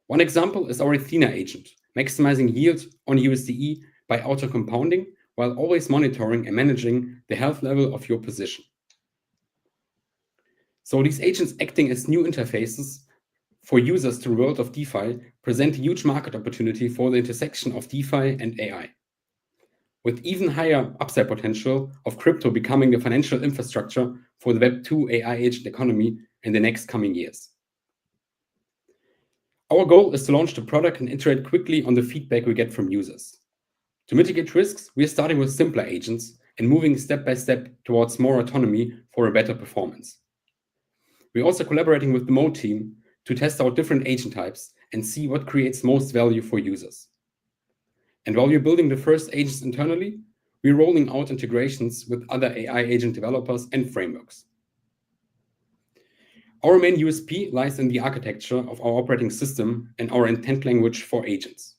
Speaker 8: One example is our Athena agent, maximizing yield on USDE by auto-compounding while always monitoring and managing the health level of your position. So these agents acting as new interfaces for users to the world of DeFi present a huge market opportunity for the intersection of DeFi and AI. With even higher upside potential of crypto becoming the financial infrastructure for the Web2 AI agent economy in the next coming years. Our goal is to launch the product and iterate quickly on the feedback we get from users. To mitigate risks, we are starting with simpler agents and moving step by step towards more autonomy for a better performance. We're also collaborating with the Mode team to test out different agent types and see what creates most value for users. And while we're building the first agents internally, we're rolling out integrations with other AI agent developers and frameworks. Our main USP lies in the architecture of our operating system and our intent language for agents.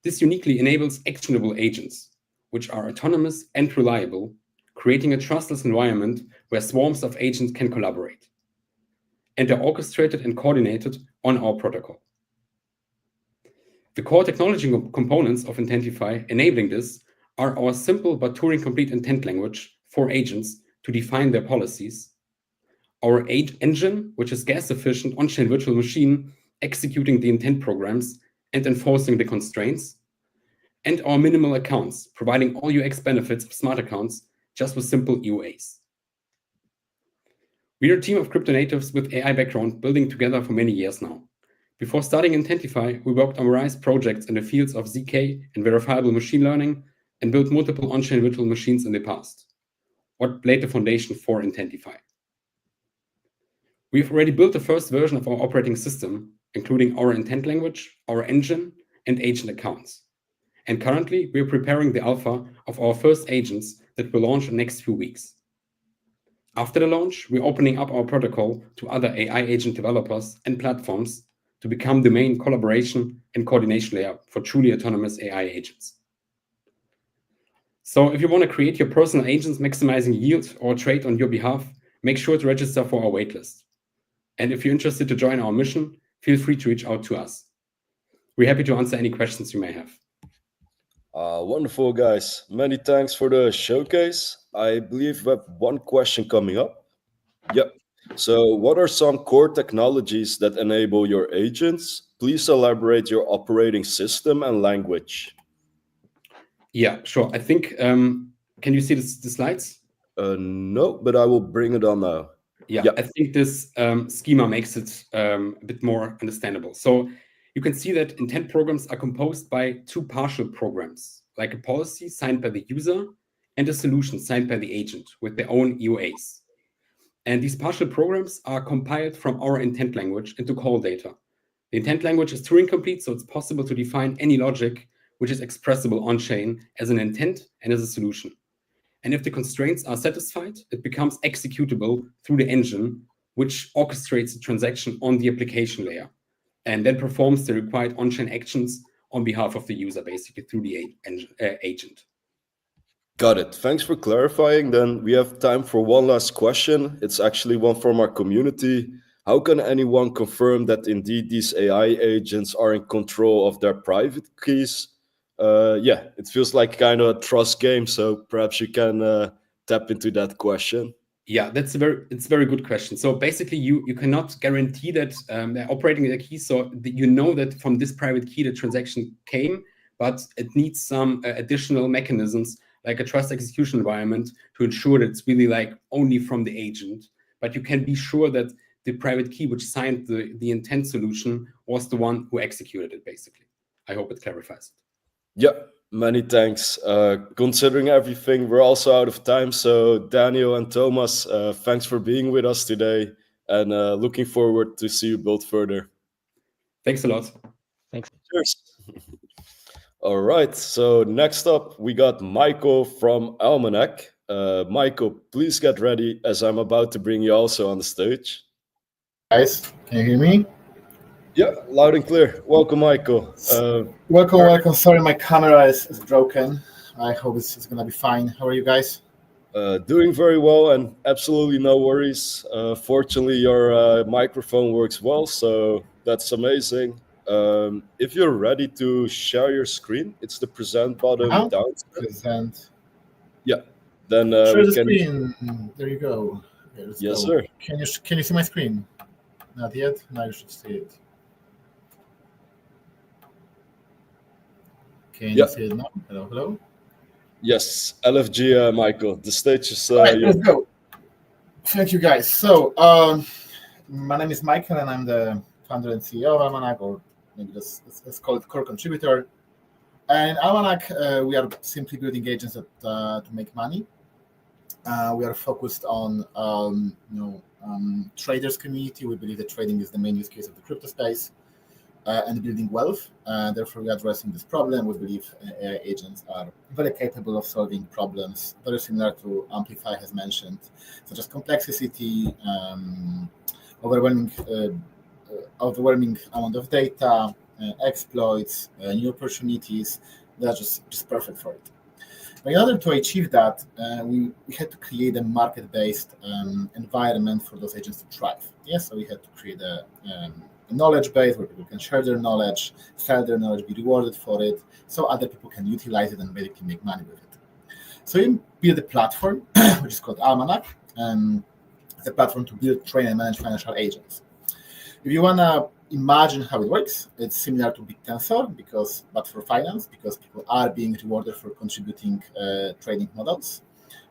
Speaker 8: This uniquely enables actionable agents, which are autonomous and reliable, creating a trustless environment where swarms of agents can collaborate. And they're orchestrated and coordinated on our protocol. The core technology components of Intentify enabling this are our simple but Turing-complete intent language for agents to define their policies, our engine, which is gas-efficient on-chain virtual machine executing the intent programs and enforcing the constraints, and our minimal accounts, providing all UX benefits of smart accounts just with simple EUAs. We are a team of crypto natives with AI background building together for many years now. Before starting Intentify, we worked on various projects in the fields of ZK and verifiable machine learning and built multiple on-chain virtual machines in the past. What laid the foundation for Intentify? We've already built the first version of our operating system, including our intent language, our engine, and agent accounts. And currently, we're preparing the alpha of our first agents that will launch in the next few weeks. After the launch, we're opening up our protocol to other AI agent developers and platforms to become the main collaboration and coordination layer for truly autonomous AI agents. So if you want to create your personal agents maximizing yield or trade on your behalf, make sure to register for our waitlist. And if you're interested to join our mission, feel free to reach out to us. We're happy to answer any questions you may have.
Speaker 1: Wonderful, guys. Many thanks for the showcase. I believe we have one question coming up. Yep. So, what are some core technologies that enable your agents? Please elaborate your operating system and language.
Speaker 8: Yeah, sure. I think, can you see the slides?
Speaker 1: No, but I will bring it on now.
Speaker 8: Yeah, I think this schema makes it a bit more understandable. So you can see that intent programs are composed by two partial programs, like a policy signed by the user and a solution signed by the agent with their own EUAs. And these partial programs are compiled from our intent language into call data. The intent language is Turing complete, so it's possible to define any logic which is expressible on-chain as an intent and as a solution. And if the constraints are satisfied, it becomes executable through the engine, which orchestrates the transaction on the application layer, and then performs the required on-chain actions on behalf of the user, basically through the agent.
Speaker 1: Got it. Thanks for clarifying. Then we have time for one last question. It's actually one from our community. How can anyone confirm that indeed these AI agents are in control of their private keys? Yeah, it feels like kind of a trust game. So perhaps you can tap into that question.
Speaker 8: Yeah, it's a very good question. So basically, you cannot guarantee that they're operating the key, so that you know that from this private key the transaction came, but it needs some additional mechanisms like a trust execution environment to ensure that it's really like only from the agent. But you can be sure that the private key which signed the intent solution was the one who executed it, basically. I hope it clarifies it.
Speaker 1: Yeah, many thanks. Considering everything, we're also out of time. So Daniel and Thomas, thanks for being with us today, and looking forward to see you build further.
Speaker 8: Thanks a lot.
Speaker 4: Thanks.
Speaker 1: Cheers. All right. So next up, we got Michael from Almanac. Michael, please get ready as I'm about to bring you also on the stage.
Speaker 9: Guys, can you hear me?
Speaker 1: Yeah, loud and clear. Welcome, Michael.
Speaker 9: Welcome. Sorry, my camera is broken. I hope it's going to be fine. How are you guys?
Speaker 1: Doing very well and absolutely no worries. Fortunately, your microphone works well, so that's amazing. If you're ready to share your screen, it's the present button down.
Speaker 9: Present.
Speaker 1: Yeah, then
Speaker 9: Share
Speaker 1: we
Speaker 9: the
Speaker 1: can.
Speaker 9: screen. There you go. Okay, let's
Speaker 1: Yes,
Speaker 9: go.
Speaker 1: sir.
Speaker 9: Can you see my screen? Not yet. Now you should see it. Can you see it now? Hello, hello.
Speaker 1: Yes, LFG, Michael. The stage is
Speaker 9: All right,
Speaker 1: yours.
Speaker 9: let's go. Thank you, guys. So, my name is Michael, and I'm the founder and CEO of Almanac, or maybe let's call it core contributor. And Almanac, we are simply building agents that, to make money. We are focused on traders community. We believe that trading is the main use case of the crypto space, and building wealth. Therefore, we are addressing this problem. We believe AI agents are very capable of solving problems very similar to Amplify has mentioned, such as complexity, overwhelming amount of data, exploits, new opportunities. They're just perfect for it. But in order to achieve that, we had to create a market-based environment for those agents to thrive. Yes, so we had to create a knowledge base where people can share their knowledge, sell their knowledge, be rewarded for it, so other people can utilize it and basically make money with it. So we built a platform, which is called Almanac. It's a platform to build, train, and manage financial agents. If you want to imagine how it works, it's similar to BitTensor, but for finance, because people are being rewarded for contributing trading models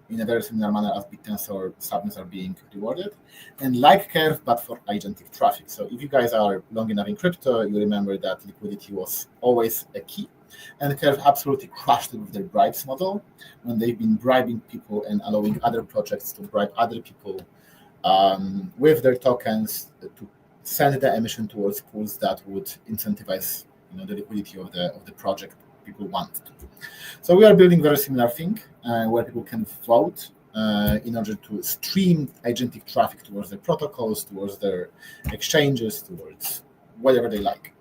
Speaker 9: in a very similar manner as BitTensor subnets are being rewarded, and like Curve, but for agentic traffic. So if you guys are long enough in crypto, you remember that liquidity was always a key, and Curve absolutely crushed it with their bribes model when they've been bribing people and allowing other projects to bribe other people with their tokens to send the emission towards pools that would incentivize the liquidity of the project people want. So we are building very similar thing where people can vote in order to stream agentic traffic towards their protocols, towards their exchanges, towards whatever they like.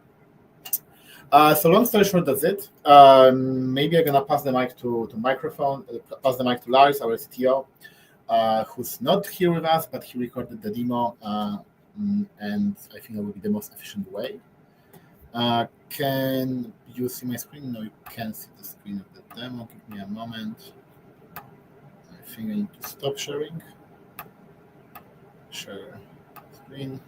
Speaker 9: So long story short, that's it. Maybe I'm gonna pass the mic to Lars, our CTO, who's not here with us, but he recorded the demo, and I think that would be the most efficient way. Can you see my screen? No, you can't see the screen of the demo. Give me a moment. I think I need to stop sharing. Share screen.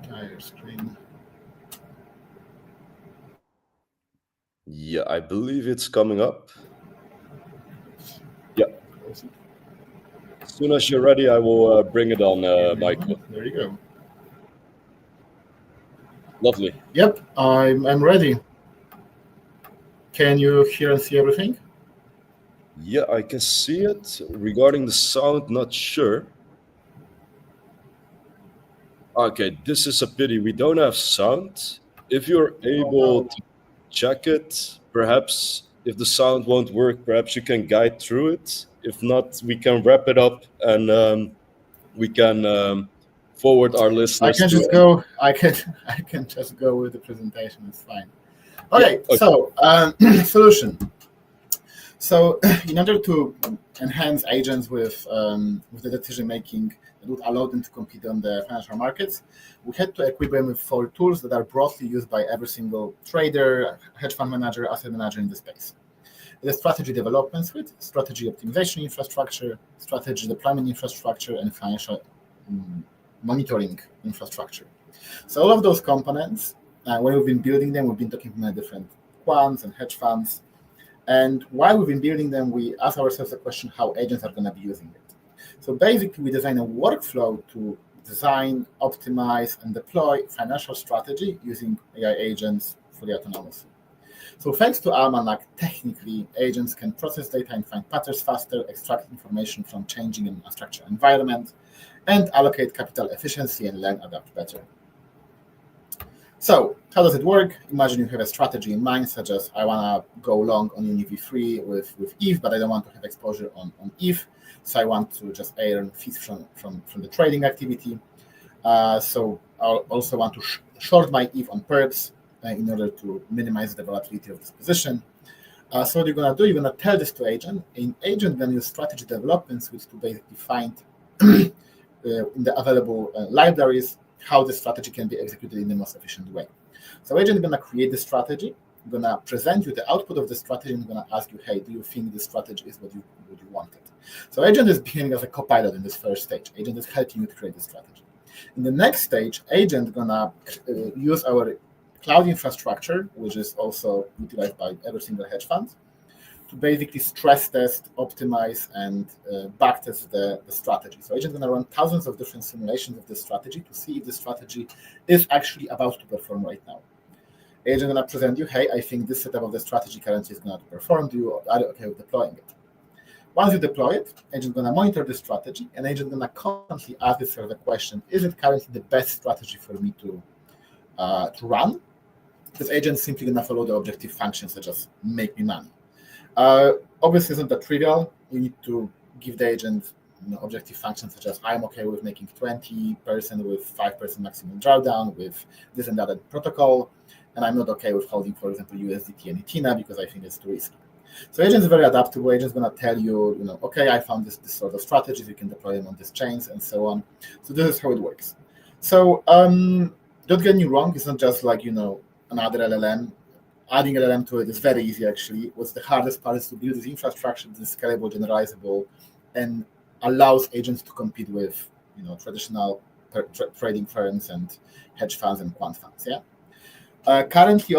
Speaker 9: Entire screen.
Speaker 1: Yeah, I believe it's coming up. Yeah. As soon as you're ready, I will bring it on, Michael.
Speaker 9: There you go.
Speaker 1: Lovely.
Speaker 9: Yep, I'm ready. Can you hear and see everything?
Speaker 1: Yeah, I can see it. Regarding the sound, not sure. Okay, this is a pity. We don't have sound. If you're able to check it, perhaps if the sound won't work, perhaps you can guide through it. If not, we can wrap it up and we can forward our listeners.
Speaker 9: I can just go. I can just go with the presentation. It's fine. Okay.
Speaker 1: Yeah, okay.
Speaker 9: So solution. So in order to enhance agents with the decision making that would allow them to compete on the financial markets, we had to equip them with 4 tools that are broadly used by every single trader, hedge fund manager, asset manager in the space. The strategy development suite, strategy optimization infrastructure, strategy deployment infrastructure, and financial monitoring infrastructure. So all of those components, when we've been building them, we've been talking to different quants and hedge funds. And while we've been building them, we ask ourselves the question how agents are going to be using it. So basically, we design a workflow to design, optimize, and deploy financial strategy using AI agents fully autonomously. So thanks to Almanac, technically, agents can process data and find patterns faster, extract information from changing and unstructured environment, and allocate capital efficiency and learn adapt better. So how does it work? Imagine you have a strategy in mind, such as I want to go long on UniV3 with ETH, but I don't want to have exposure on ETH. So I want to just earn fees from the trading activity. So I also want to short my ETH on perps in order to minimize the volatility of this position. So what you're going to do, you're going to tell this to agent. In agent, then use strategy developments, which to basically find in the available libraries how the strategy can be executed in the most efficient way. So agent is going to create the strategy, going to present you the output of the strategy, and going to ask you, hey, do you think this strategy is what you wanted? So agent is behaving as a co-pilot in this first stage. Agent is helping you to create the strategy. In the next stage, agent is going to use our cloud infrastructure, which is also utilized by every single hedge fund, to basically stress test, optimize, and backtest the strategy. So agent is going to run thousands of different simulations of this strategy to see if the strategy is actually about to perform right now. Agent is going to present you, hey, I think this setup of the strategy currently is going to perform. Are you okay with deploying it? Once you deploy it, agent is going to monitor the strategy, and agent is going to constantly ask itself the question, is it currently the best strategy for me to run? Because agent is simply going to follow the objective functions such as make me money. Obviously, isn't that trivial. You need to give the agent objective functions such as I'm okay with making 20% with 5% maximum drawdown with this and that protocol, and I'm not okay with holding, for example, USDT and Ethereum because I think it's too risky. So agent is very adaptable. Agent is going to tell you, okay, I found this sort of strategies. You can deploy them on these chains and so on. So this is how it works. So don't get me wrong. It's not just like another LLM. Adding LLM to it is very easy, actually. What's the hardest part is to build this infrastructure that is scalable, generalizable, and allows agents to compete with traditional trading firms and hedge funds and quant funds. Currently,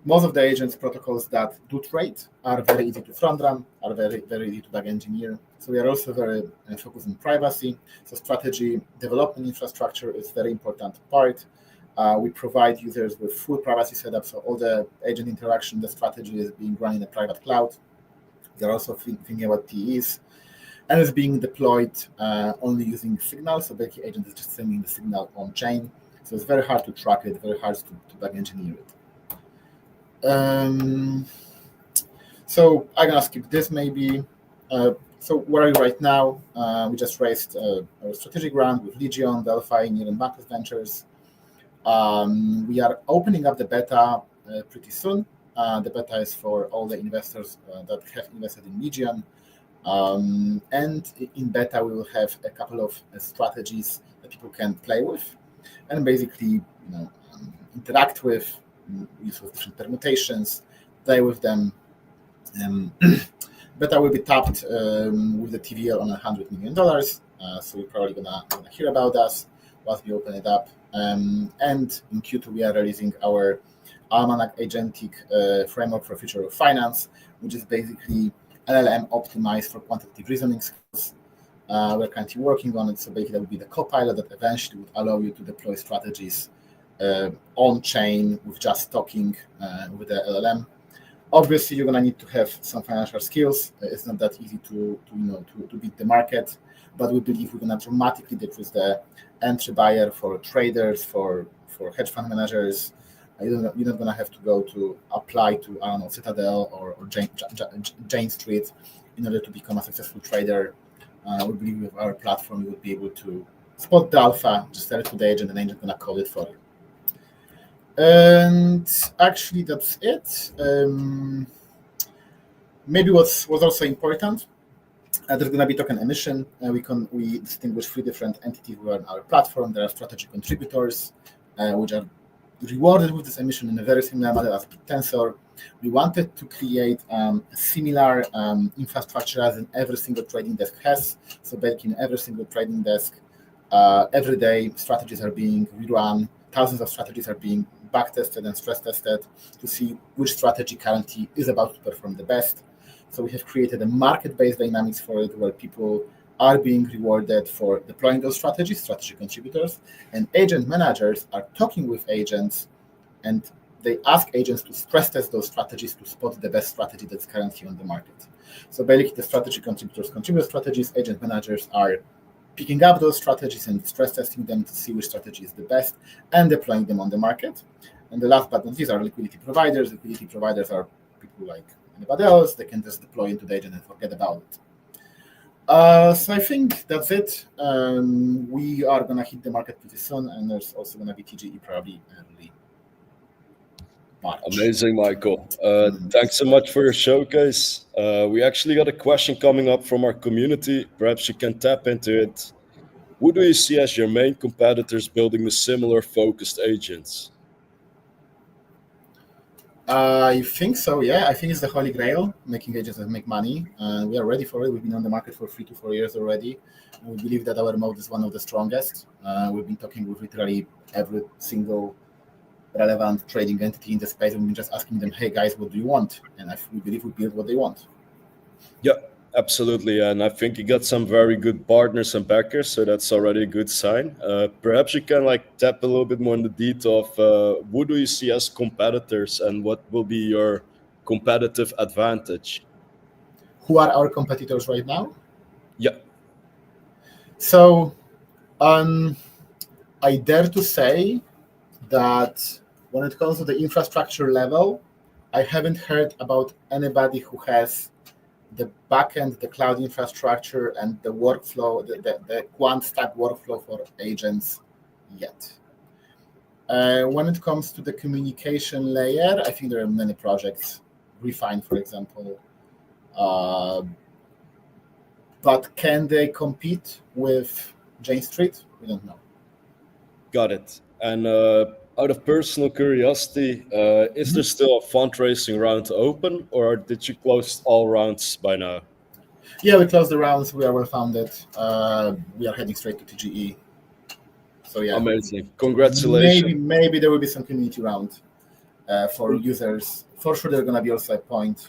Speaker 9: most of the agents protocols that do trade are very easy to front run, are very, very easy to back engineer. So we are also very focused on privacy. So strategy development infrastructure is very important part. We provide users with full privacy setup, so all the agent interaction, the strategy is being run in a private cloud. They're also thinking about TEs, and it's being deployed only using Signal. So basically, agent is just sending the signal on chain. So it's very hard to track it, very hard to back engineer it. So I'm gonna skip this maybe. So where are you right now? We just raised a strategic round with Legion, DeFAI, and Backers Ventures. We are opening up the beta pretty soon. The beta is for all the investors that have invested in Legion. And in beta, we will have a couple of strategies that people can play with and basically interact with, use with different permutations, play with them. Beta will be tapped with the TVL on $100 million. So you're probably gonna hear about us once we open it up. And in Q2, we are releasing our Almanac agentic framework for future of finance, which is basically LLM optimized for quantitative reasoning skills. We're currently working on it, so basically that will be the copilot that eventually would allow you to deploy strategies on chain with just talking with the LLM. Obviously, you're gonna need to have some financial skills. It's not that easy to beat the market, but we believe we're gonna dramatically decrease the entry barrier for traders, for hedge fund managers. You're not gonna have to go to apply to Citadel or Jane Street in order to become a successful trader. We believe with our platform you would be able to spot the alpha, just tell it to the agent, and the agent is gonna code it for you. And actually, that's it. Maybe what's also important, there's going to be token emission. We distinguish 3 different entities who are on our platform. There are strategy contributors, which are rewarded with this emission in a very similar manner as Tensor. We wanted to create a similar infrastructure as in every single trading desk has. So basically, in every single trading desk, every day strategies are being rerun. Thousands of strategies are being backtested and stress tested to see which strategy currently is about to perform the best. So we have created a market-based dynamics for it where people are being rewarded for deploying those strategies, strategy contributors, and agent managers are talking with agents, and they ask agents to stress test those strategies to spot the best strategy that's currently on the market. So basically, the strategy contributors contribute strategies, agent managers are picking up those strategies and stress testing them to see which strategy is the best and deploying them on the market. And the last but not least are liquidity providers. Liquidity providers are people like anybody else. They can just deploy into the agent and forget about it. So I think that's it. We are going to hit the market pretty soon, and there's also going to be TGE probably early March.
Speaker 1: Amazing, Michael. Thanks so much for your showcase. We actually got a question coming up from our community. Perhaps you can tap into it. Who do you see as your main competitors building the similar focused agents?
Speaker 9: I think so, yeah. I think it's the holy grail, making agents that make money. We are ready for it. We've been on the market for 3 to 4 years already. We believe that our mode is one of the strongest. We've been talking with literally every single relevant trading entity in the space, and we've been just asking them, hey guys, what do you want? And we believe we build what they want.
Speaker 1: Yeah, absolutely. And I think you got some very good partners and backers, so that's already a good sign. Perhaps you can tap a little bit more in the detail of who do you see as competitors and what will be your competitive advantage?
Speaker 9: Who are our competitors right now?
Speaker 1: Yeah.
Speaker 9: So I dare to say that when it comes to the infrastructure level, I haven't heard about anybody who has the backend, the cloud infrastructure, and the workflow, the quant stack workflow for agents yet. When it comes to the communication layer, I think there are many projects, Refine, for example. But can they compete with Jane Street? We don't know.
Speaker 1: Got it. And out of personal curiosity, is there still a fundraising round open, or did you close all rounds by now?
Speaker 9: Yeah, we closed the rounds. We are well founded. We are heading straight to TGE. So yeah,
Speaker 1: amazing. Congratulations.
Speaker 9: Maybe there will be some community round for users. For sure, there's going to be also a point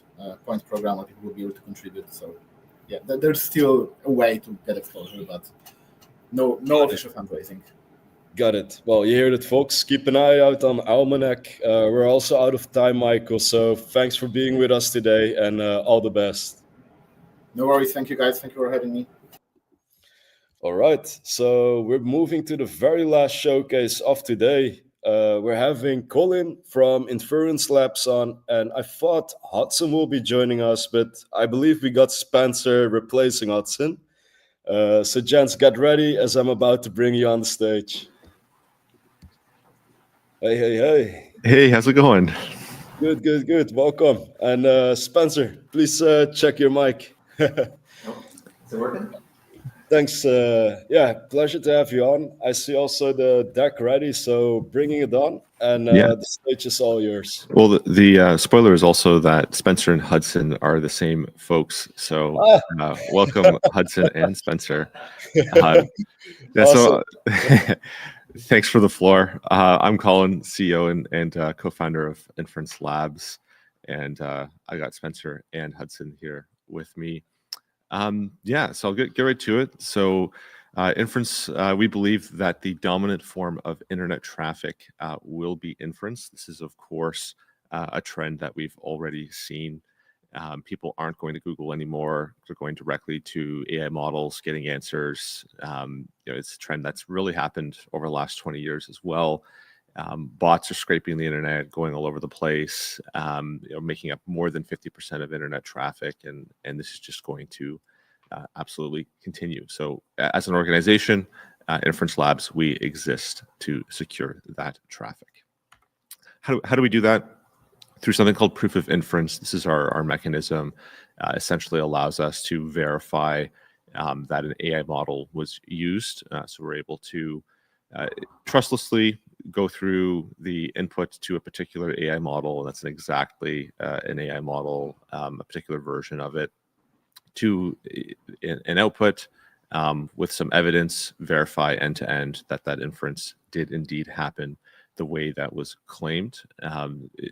Speaker 9: program where people will be able to contribute. So yeah, there's still a way to get exposure, but no official fundraising.
Speaker 1: Got it. Well, you heard it, folks. Keep an eye out on Almanac. We're also out of time, Michael. So thanks for being with us today, and all the best.
Speaker 9: No worries. Thank you, guys. Thank you for having me.
Speaker 1: All right. So we're moving to the very last showcase of today. We're having Colin from Inference Labs on, and I thought Hudson will be joining us, but I believe we got Spencer replacing Hudson. So gents, get ready as I'm about to bring you on the stage. Hey.
Speaker 10: Hey, how's it going?
Speaker 1: Good. Welcome. And Spencer, please check your mic.
Speaker 11: Is it working?
Speaker 1: Thanks. Pleasure to have you on. I see also the deck ready, so bringing it on, and the stage is all yours.
Speaker 10: Well, the spoiler is also that Spencer and Hudson are the same folks. So welcome, Hudson and Spencer.
Speaker 1: Awesome.
Speaker 10: So thanks for the floor. I'm Colin, CEO and co-founder of Inference Labs, and I got Spencer and Hudson here with me. So I'll get right to it. So inference, we believe that the dominant form of internet traffic will be inference. This is, of course, a trend that we've already seen. People aren't going to Google anymore. They're going directly to AI models, getting answers. It's a trend that's really happened over the last 20 years as well. Bots are scraping the internet, going all over the place, making up more than 50% of internet traffic, and this is just going to absolutely continue. So as an organization, Inference Labs, we exist to secure that traffic. How do we do that? Through something called proof of inference. This is our mechanism, essentially allows us to verify that an AI model was used. So we're able to trustlessly go through the input to a particular AI model, and that's exactly an AI model, a particular version of it, to an output with some evidence, verify end-to-end that inference did indeed happen the way that was claimed.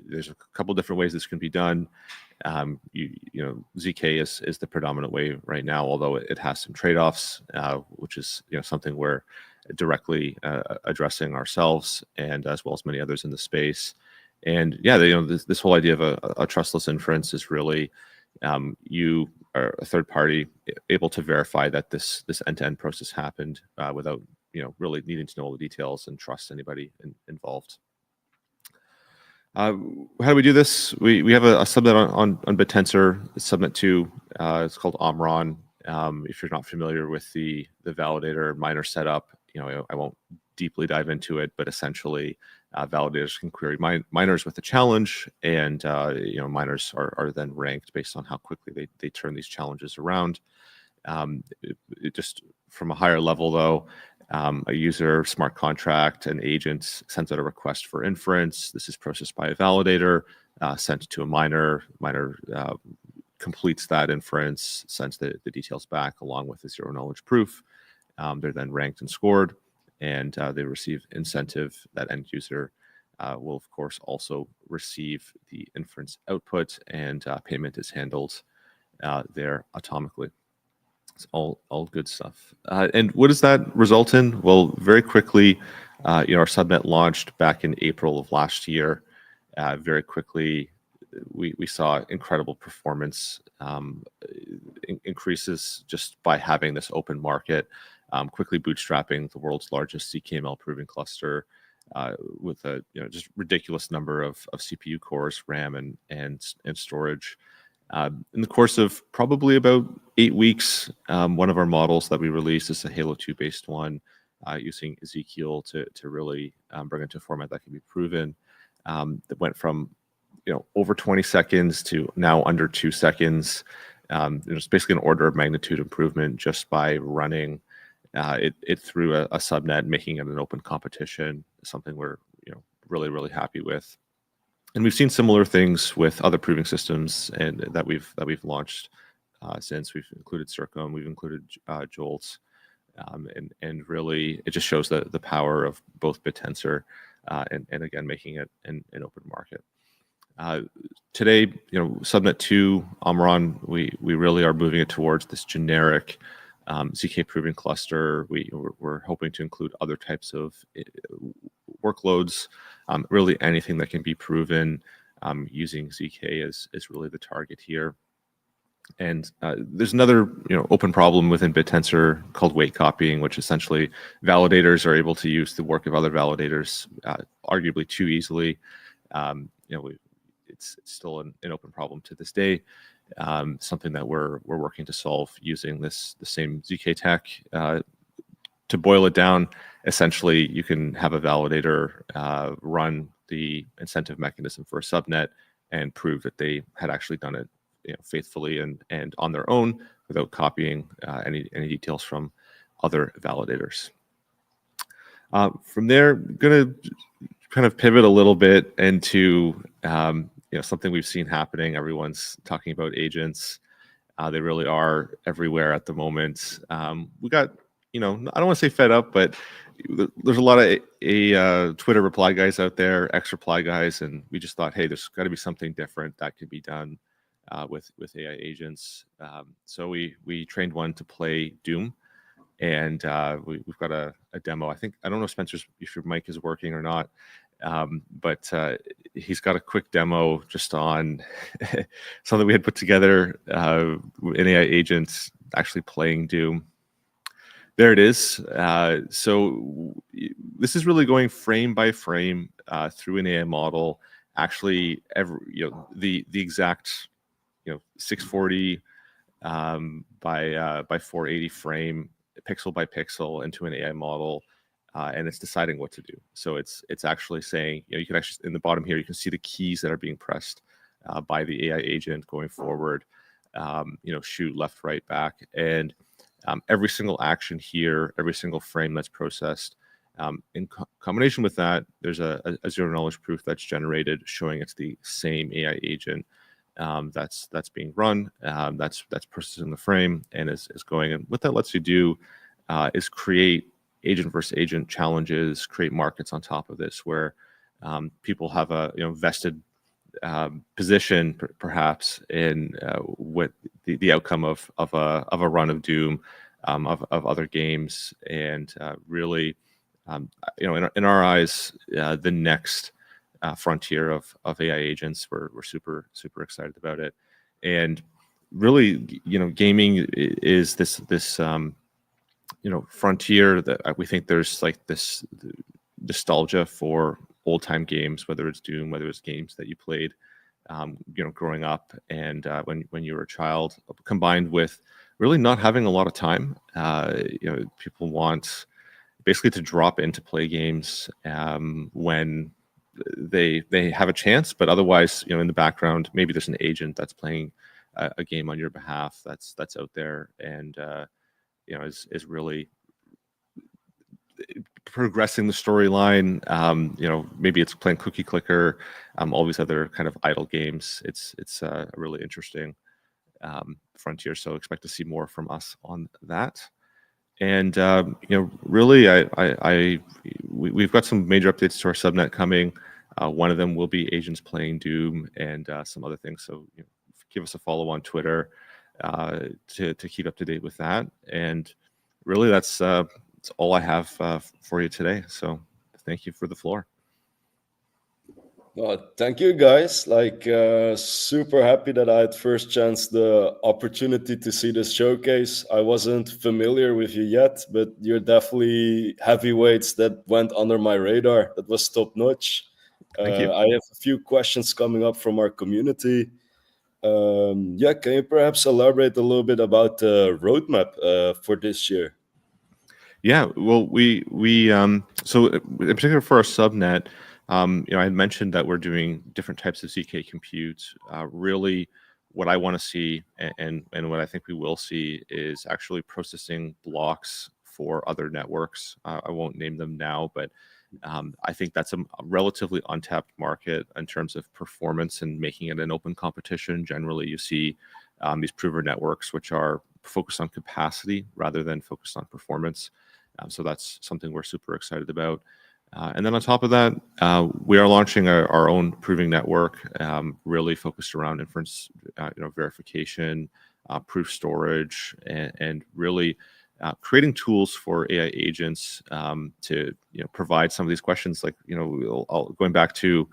Speaker 10: There's a couple different ways this can be done. ZK is the predominant way right now, although it has some trade-offs, which is something we're directly addressing ourselves, and as well as many others in the space. And this whole idea of a trustless inference is really you are a third party able to verify that this end-to-end process happened without really needing to know all the details and trust anybody involved. How do we do this? We have a subnet on BitTensor. It's subnet 2. It's called Omron. If you're not familiar with the validator miner setup, I won't deeply dive into it, but essentially validators can query miners with a challenge, and miners are then ranked based on how quickly they turn these challenges around. Just from a higher level, though, a user, smart contract, an agent sends out a request for inference. This is processed by a validator, sent to a miner. Miner completes that inference, sends the details back along with the zero knowledge proof. They're then ranked and scored, and they receive incentive. That end user will, of course, also receive the inference output, and payment is handled there atomically. It's all good stuff. And what does that result in? Well, very quickly, our subnet launched back in April of last year. Very quickly, we saw incredible performance increases just by having this open market, quickly bootstrapping the world's largest ZKML proving cluster with a just ridiculous number of CPU cores, RAM, and storage. In the course of probably about 8 weeks, one of our models that we released is a Halo 2 based one, using Ezekiel to really bring it to a format that can be proven. That went from over 20 seconds to now under 2 seconds. It's basically an order of magnitude improvement just by running it through a subnet, making it an open competition. Something we're really happy with. And we've seen similar things with other proving systems and that we've launched since. We've included Circum, we've included Jolt, and really it just shows the power of both BitTensor and again making it an open market. Today, subnet 2 Omron, we really are moving it towards this generic ZK proving cluster. We're hoping to include other types of workloads. Really anything that can be proven using ZK is really the target here. And there's another open problem within BitTensor called weight copying, which essentially validators are able to use the work of other validators arguably too easily. It's still an open problem to this day. Something that we're working to solve using the same ZK tech. To boil it down, essentially, you can have a validator run the incentive mechanism for a subnet and prove that they had actually done it faithfully and on their own without copying any details from other validators. From there, I'm going to kind of pivot a little bit into something we've seen happening. Everyone's talking about agents. They really are everywhere at the moment. We got I don't want to say fed up, but there's a lot of Twitter reply guys out there, X reply guys, and we just thought, hey, there's got to be something different that could be done with AI agents. So we trained one to play Doom, and we've got a demo. I don't know, Spencer, if your mic is working or not, but he's got a quick demo just on something we had put together, an AI agent actually playing Doom. There it is. So this is really going frame by frame through an AI model. Actually, the exact 640 by 480 frame, pixel by pixel into an AI model, and it's deciding what to do. So it's actually saying you can actually in the bottom here you can see the keys that are being pressed by the AI agent going forward. Shoot, left, right, back, and every single action here, every single frame that's processed. In combination with that, there's a zero knowledge proof that's generated showing it's the same AI agent that's being run, that's processing the frame and is going. And what that lets you do is create agent versus agent challenges, create markets on top of this where people have a vested position perhaps in what the outcome of a run of Doom, of other games, and really in our eyes the next frontier of AI agents. We're super excited about it, and really gaming is this frontier that we think there's like this nostalgia for old time games, whether it's Doom, whether it's games that you played, growing up and when you were a child, combined with really not having a lot of time. People want basically to drop in to play games when they have a chance, but otherwise, in the background, maybe there's an agent that's playing a game on your behalf that's out there and is really progressing the storyline. Maybe it's playing Cookie Clicker, all these other kind of idle games. It's a really interesting frontier. So expect to see more from us on that. And really, we've got some major updates to our subnet coming. One of them will be agents playing Doom and some other things. So give us a follow on Twitter to keep up to date with that. And really, that's all I have for you today. So thank you for the floor.
Speaker 1: Well, thank you guys. Super happy that I had first chance the opportunity to see this showcase. I wasn't familiar with you yet, but you're definitely heavyweights that went under my radar. That was top notch.
Speaker 10: Thank you.
Speaker 1: I have a few questions coming up from our community. Can you perhaps elaborate a little bit about the roadmap for this year?
Speaker 10: Yeah, well, we so in particular for our subnet, I had mentioned that we're doing different types of ZK compute. Really, what I want to see and what I think we will see is actually processing blocks for other networks. I won't name them now, but I think that's a relatively untapped market in terms of performance and making it an open competition. Generally, you see these prover networks which are focused on capacity rather than focused on performance. So that's something we're super excited about. And then on top of that, we are launching our own proving network, really focused around inference, verification, proof storage, and really creating tools for AI agents to provide some of these questions. Like going back to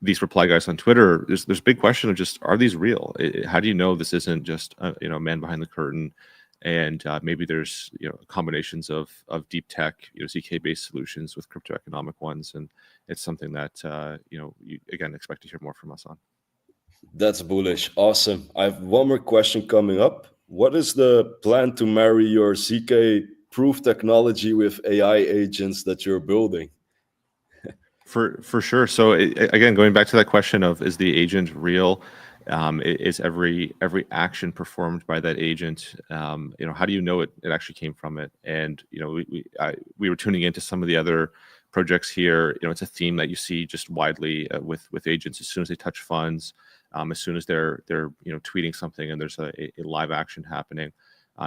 Speaker 10: these reply guys on Twitter, there's a big question of just, are these real? How do you know this isn't just a man behind the curtain? And maybe there's combinations of deep tech, ZK based solutions with crypto economic ones, and it's something that you again expect to hear more from us on.
Speaker 1: That's bullish. Awesome. I have one more question coming up. What is the plan to marry your ZK proof technology with AI agents that you're building?
Speaker 10: For sure. So again, going back to that question of, is the agent real? Is every action performed by that agent? How do you know it actually came from it? And we were tuning into some of the other projects here. It's a theme that you see just widely with agents. As soon as they touch funds, as soon as they're tweeting something and there's a live action happening,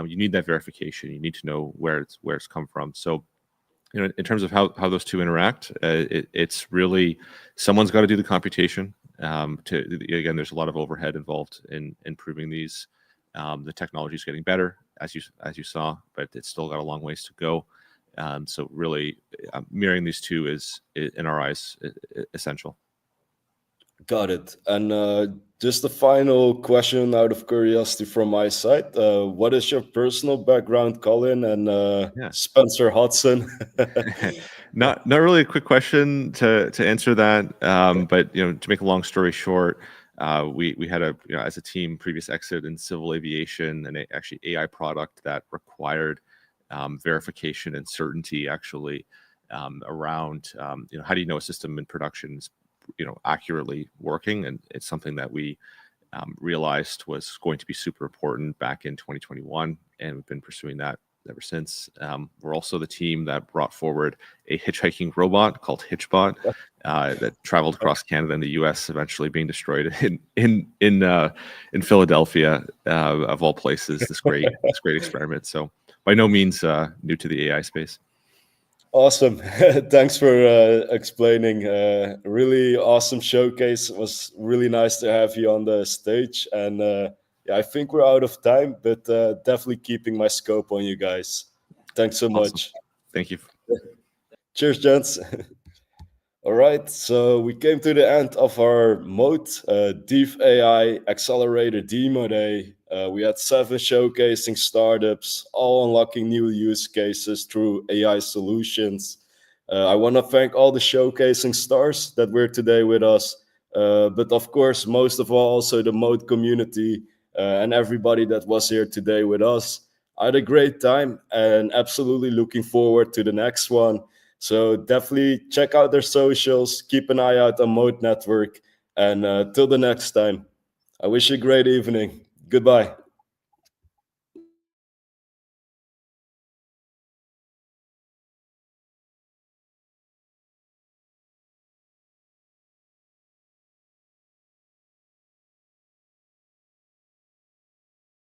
Speaker 10: you need that verification. You need to know where it's come from. So in terms of how those two interact, it's really someone's got to do the computation. Again, there's a lot of overhead involved in proving these. The technology is getting better, as you saw, but it's still got a long ways to go. So really, mirroring these two is, in our eyes, essential.
Speaker 1: Got it. And just a final question out of curiosity from my side. What is your personal background, Colin and Spencer Hudson?
Speaker 10: Not really a quick question to answer that, but to make a long story short, we had as a team previous exit in civil aviation and actually AI product that required verification and certainty actually around how do you know a system in production is accurately working, and it's something that we realized was going to be super important back in 2021, and we've been pursuing that ever since. We're also the team that brought forward a hitchhiking robot called Hitchbot that traveled across Canada and the US, eventually being destroyed in Philadelphia, of all places. This great experiment. So by no means new to the AI space.
Speaker 1: Awesome. Thanks for explaining. Really awesome showcase. It was really nice to have you on the stage. And I think we're out of time, but definitely keeping my scope on you guys. Thanks so much.
Speaker 10: Thank you.
Speaker 1: Cheers, gents. All right, so we came to the end of our mode, DeFAI Accelerator Demo Day. We had 7 showcasing startups, all unlocking new use cases through AI solutions. I want to thank all the showcasing stars that were today with us, but of course, most of all, also the Mode community and everybody that was here today with us. I had a great time and absolutely looking forward to the next one. So definitely check out their socials, keep an eye out on Mode Network, and till the next time, I wish you a great evening. Goodbye.